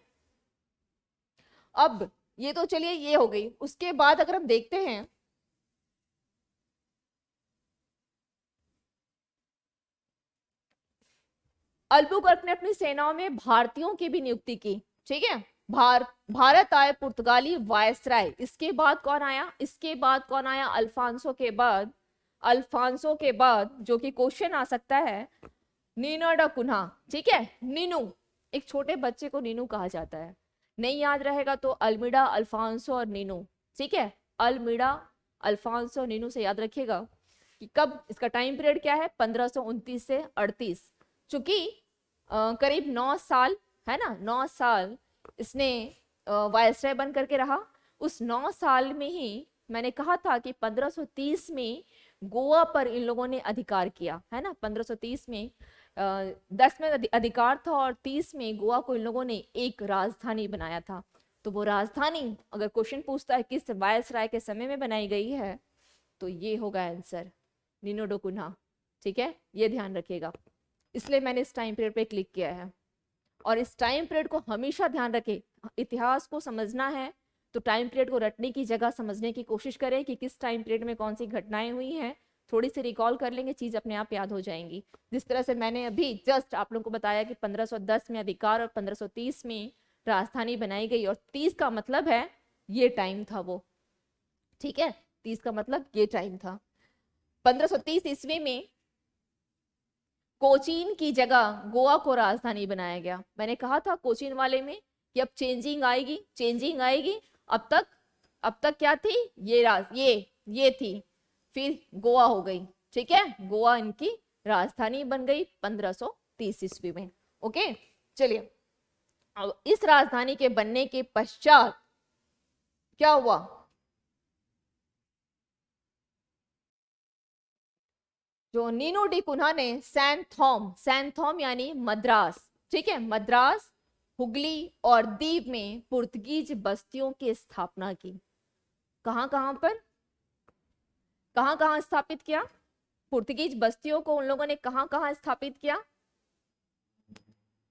अब ये तो चलिए ये हो गई। उसके बाद अगर हम देखते हैं, अल्बुकर्क ने अपनी सेनाओं में भारतीयों की भी नियुक्ति की। ठीक है, भारत आए पुर्तगाली वायसराय। इसके बाद कौन आया, इसके बाद कौन आया, अल्फांसो के बाद, अल्फांसो के बाद जो कि क्वेश्चन आ सकता है, नीनो डा कुन्हा। ठीक है, नीनू, एक छोटे बच्चे को नीनू कहा जाता है। नहीं याद रहेगा तो अल्मीडा, अल्फांसो और नीनू। ठीक है, अल्मीडा, अल्फांसो, नीनू से याद रखिएगा कि कब, इसका टाइम पीरियड क्या है, 1529 से 38। चूंकि करीब 9 साल है ना, 9 साल इसने वायसराय बन करके रहा। उस 9 साल में ही मैंने कहा था कि 1530 में गोवा पर इन लोगों ने अधिकार किया है ना। 1530 में 10 में अधिकार था और 30 में गोवा को इन लोगों ने एक राजधानी बनाया था। तो वो राजधानी अगर क्वेश्चन पूछता है किस वायसराय के समय में बनाई गई है, तो ये होगा आंसर, नीनो डा कुन्हा। ठीक है, ये ध्यान रखिएगा, इसलिए मैंने इस टाइम पीरियड पे क्लिक किया है। और इस टाइम पीरियड को हमेशा ध्यान रखें, इतिहास को समझना है तो टाइम पीरियड को रटने की जगह समझने की कोशिश करें कि किस टाइम पीरियड में कौन सी घटनाएं हुई हैं। थोड़ी सी रिकॉल कर लेंगे, चीज अपने आप याद हो जाएंगी। जिस तरह से मैंने अभी जस्ट आप लोगों को बताया कि 1510 में अधिकार और 1530 में राजधानी बनाई गई, और 30 का मतलब है ये टाइम था वो। ठीक है, 30 का मतलब ये टाइम था। 1530 ईस्वी में कोचीन की जगह गोवा को राजधानी बनाया गया। मैंने कहा था कोचीन वाले में कि अब चेंजिंग आएगी, चेंजिंग आएगी। अब तक क्या थी, ये थी, फिर गोवा हो गई। ठीक है, गोवा इनकी राजधानी बन गई 1530 ईस्वी में। ओके, चलिए, अब इस राजधानी के बनने के पश्चात क्या हुआ, जो नीनो डी कुन्हा ने सैंथोम यानी मद्रास, ठीक है, मद्रास, हुगली और दीव में पुर्तगीज बस्तियों की स्थापना की। कहां कहां पर, कहां कहां स्थापित किया, पुर्तगीज बस्तियों को उन लोगों ने कहां कहां स्थापित किया।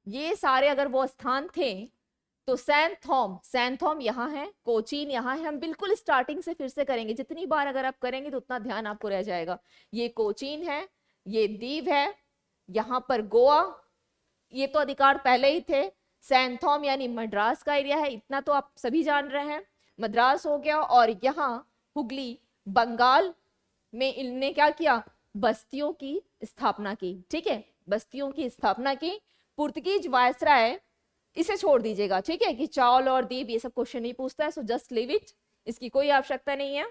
ये सारे अगर वो स्थान थे तो सैंथोम यहाँ है, कोचीन यहाँ है। हम बिल्कुल स्टार्टिंग से फिर से करेंगे, जितनी बार अगर आप करेंगे तो उतना ध्यान आपको रह जाएगा। ये कोचीन है, ये दीव है, यहाँ पर गोवा, ये तो अधिकार पहले ही थे। सैंथोम यानी मद्रास का एरिया है, इतना तो आप सभी जान रहे हैं, मद्रास हो गया। और यहाँ हुगली, बंगाल में इनने क्या किया, बस्तियों की स्थापना की। ठीक है, बस्तियों की स्थापना की। पुर्तगीज वायसराय, इसे छोड़ दीजिएगा, ठीक है, कि चावल और दीप ये सब क्वेश्चन नहीं पूछता है, सो जस्ट लीव इट, इसकी कोई आवश्यकता नहीं है।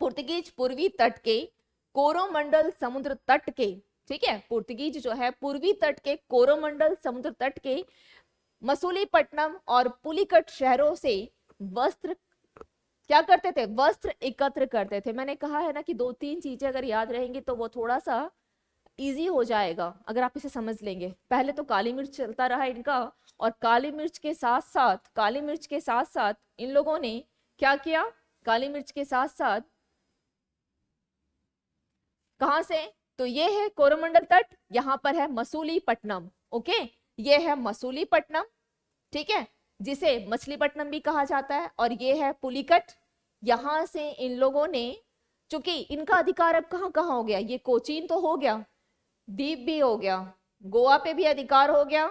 पुर्तगीज पूर्वी तट के कोरोमंडल समुद्र तट के, ठीक है, पुर्तगीज जो है पूर्वी तट के कोरोमंडल समुद्र तट के मसूलीपट्टनम और पुलिकट शहरों से वस्त्र क्या करते थे, वस्त्र एकत्र करते थे। मैंने कहा है ना कि 2-3 चीजें अगर याद रहेंगी तो वो थोड़ा सा इजी हो जाएगा अगर आप इसे समझ लेंगे। पहले तो काली मिर्च चलता रहा इनका, और काली मिर्च के साथ साथ इन लोगों ने क्या किया, काली मिर्च के साथ साथ कहां से, तो ये है कोरोमंडल तट, यहां पर है मसूलीपट्टनम। ओके, ये है मसूलीपट्टनम, ठीक है, जिसे मछलीपट्टनम भी कहा जाता है। और ये है पुलिकट। यहां से इन लोगों ने, चूंकि इनका अधिकार अब कहां कहां हो गया, ये कोचीन तो हो गया, दीप भी हो गया, गोवा पे भी अधिकार हो गया,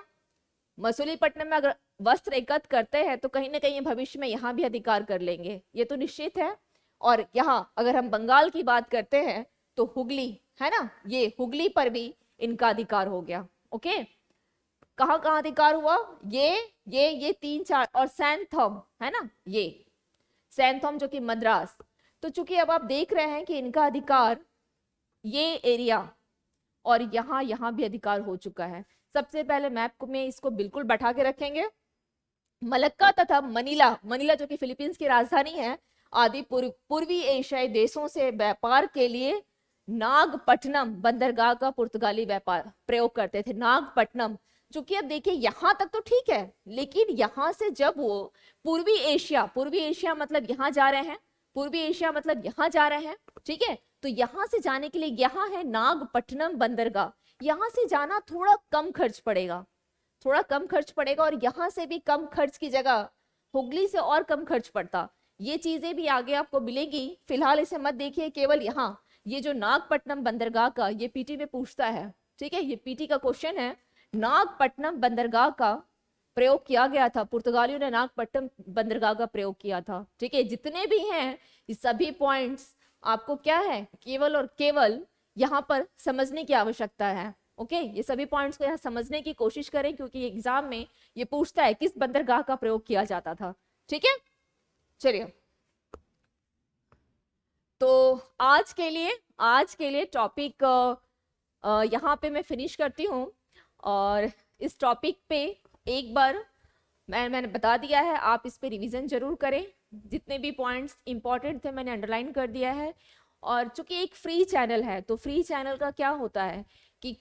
मसूलीपट्टनम में अगर वस्त्र एकत्र करते हैं तो कहीं ना कहीं भविष्य में यहाँ भी अधिकार कर लेंगे, ये तो निश्चित है। और यहाँ अगर हम बंगाल की बात करते हैं तो हुगली है ना, ये हुगली पर भी इनका अधिकार हो गया। ओके, कहाँ कहाँ अधिकार हुआ, ये 3-4, और सैंथोम है ना, ये सैंथोम जो कि मद्रास। तो चूंकि अब आप देख रहे हैं कि इनका अधिकार ये एरिया और यहाँ भी अधिकार हो चुका है। सबसे पहले मैप में इसको बिल्कुल बैठा के रखेंगे। मलक्का तथा मनीला जो कि फिलीपींस की राजधानी है, आदि पूर्वी एशियाई देशों से व्यापार के लिए नागपट्टनम बंदरगाह का पुर्तगाली व्यापार प्रयोग करते थे। नागपट्टनम, चूंकि अब देखिए यहां तक तो ठीक है, लेकिन यहां से जब वो पूर्वी एशिया मतलब यहां जा रहे हैं, पूर्वी एशिया मतलब यहां जा रहे हैं, ठीक है, तो यहां से जाने के लिए यहाँ है नागपट्टनम बंदरगाह, यहां से जाना थोड़ा कम खर्च पड़ेगा, थोड़ा कम खर्च पड़ेगा, और यहां से भी कम खर्च की जगह हुगली से और कम खर्च पड़ता। ये चीजें भी आगे आपको मिलेगी, फिलहाल इसे मत देखिए, केवल यहाँ ये जो नागपट्टनम बंदरगाह का, ये पीटी में पूछता है, ठीक है, ये पीटी का क्वेश्चन है। नागपट्टनम बंदरगाह का प्रयोग किया गया था, पुर्तगालियों ने नागपट्टनम बंदरगाह का प्रयोग किया था, ठीक है। जितने भी हैं ये सभी पॉइंट्स आपको क्या है, केवल और केवल यहाँ पर समझने की आवश्यकता है। ओके, ये सभी पॉइंट्स को यहाँ समझने की कोशिश करें, क्योंकि एग्जाम में ये पूछता है किस बंदरगाह का प्रयोग किया जाता था, ठीक है। चलिए, तो आज के लिए टॉपिक यहाँ पे मैं फिनिश करती हूँ, और इस टॉपिक पे एक बार मैंने बता दिया है, आप इस पे रिवीजन जरूर करें, जितने भी पॉइंट्स इंपॉर्टेंट थे मैंने अंडरलाइन कर दिया है। और चूंकि एक फ्री चैनल है, तो फ्री चैनल का क्या होता है कि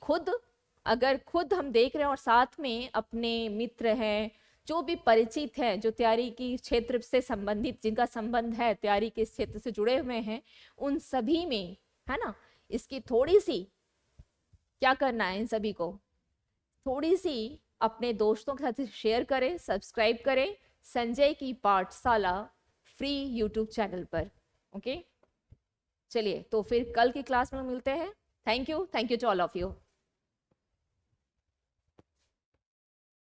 अगर खुद हम देख रहे हैं और साथ में अपने मित्र हैं, जो भी परिचित हैं, जो तैयारी की क्षेत्र से संबंधित, जिनका संबंध है तैयारी के क्षेत्र से जुड़े हुए हैं, उन सभी में, है ना, इसकी थोड़ी सी क्या करना है, इन सभी को थोड़ी सी अपने दोस्तों के साथ शेयर करें, सब्सक्राइब करें संजय की पाठशाला फ्री यूट्यूब चैनल पर। ओके, चलिए, तो फिर कल की क्लास में मिलते हैं। Thank you to all of you.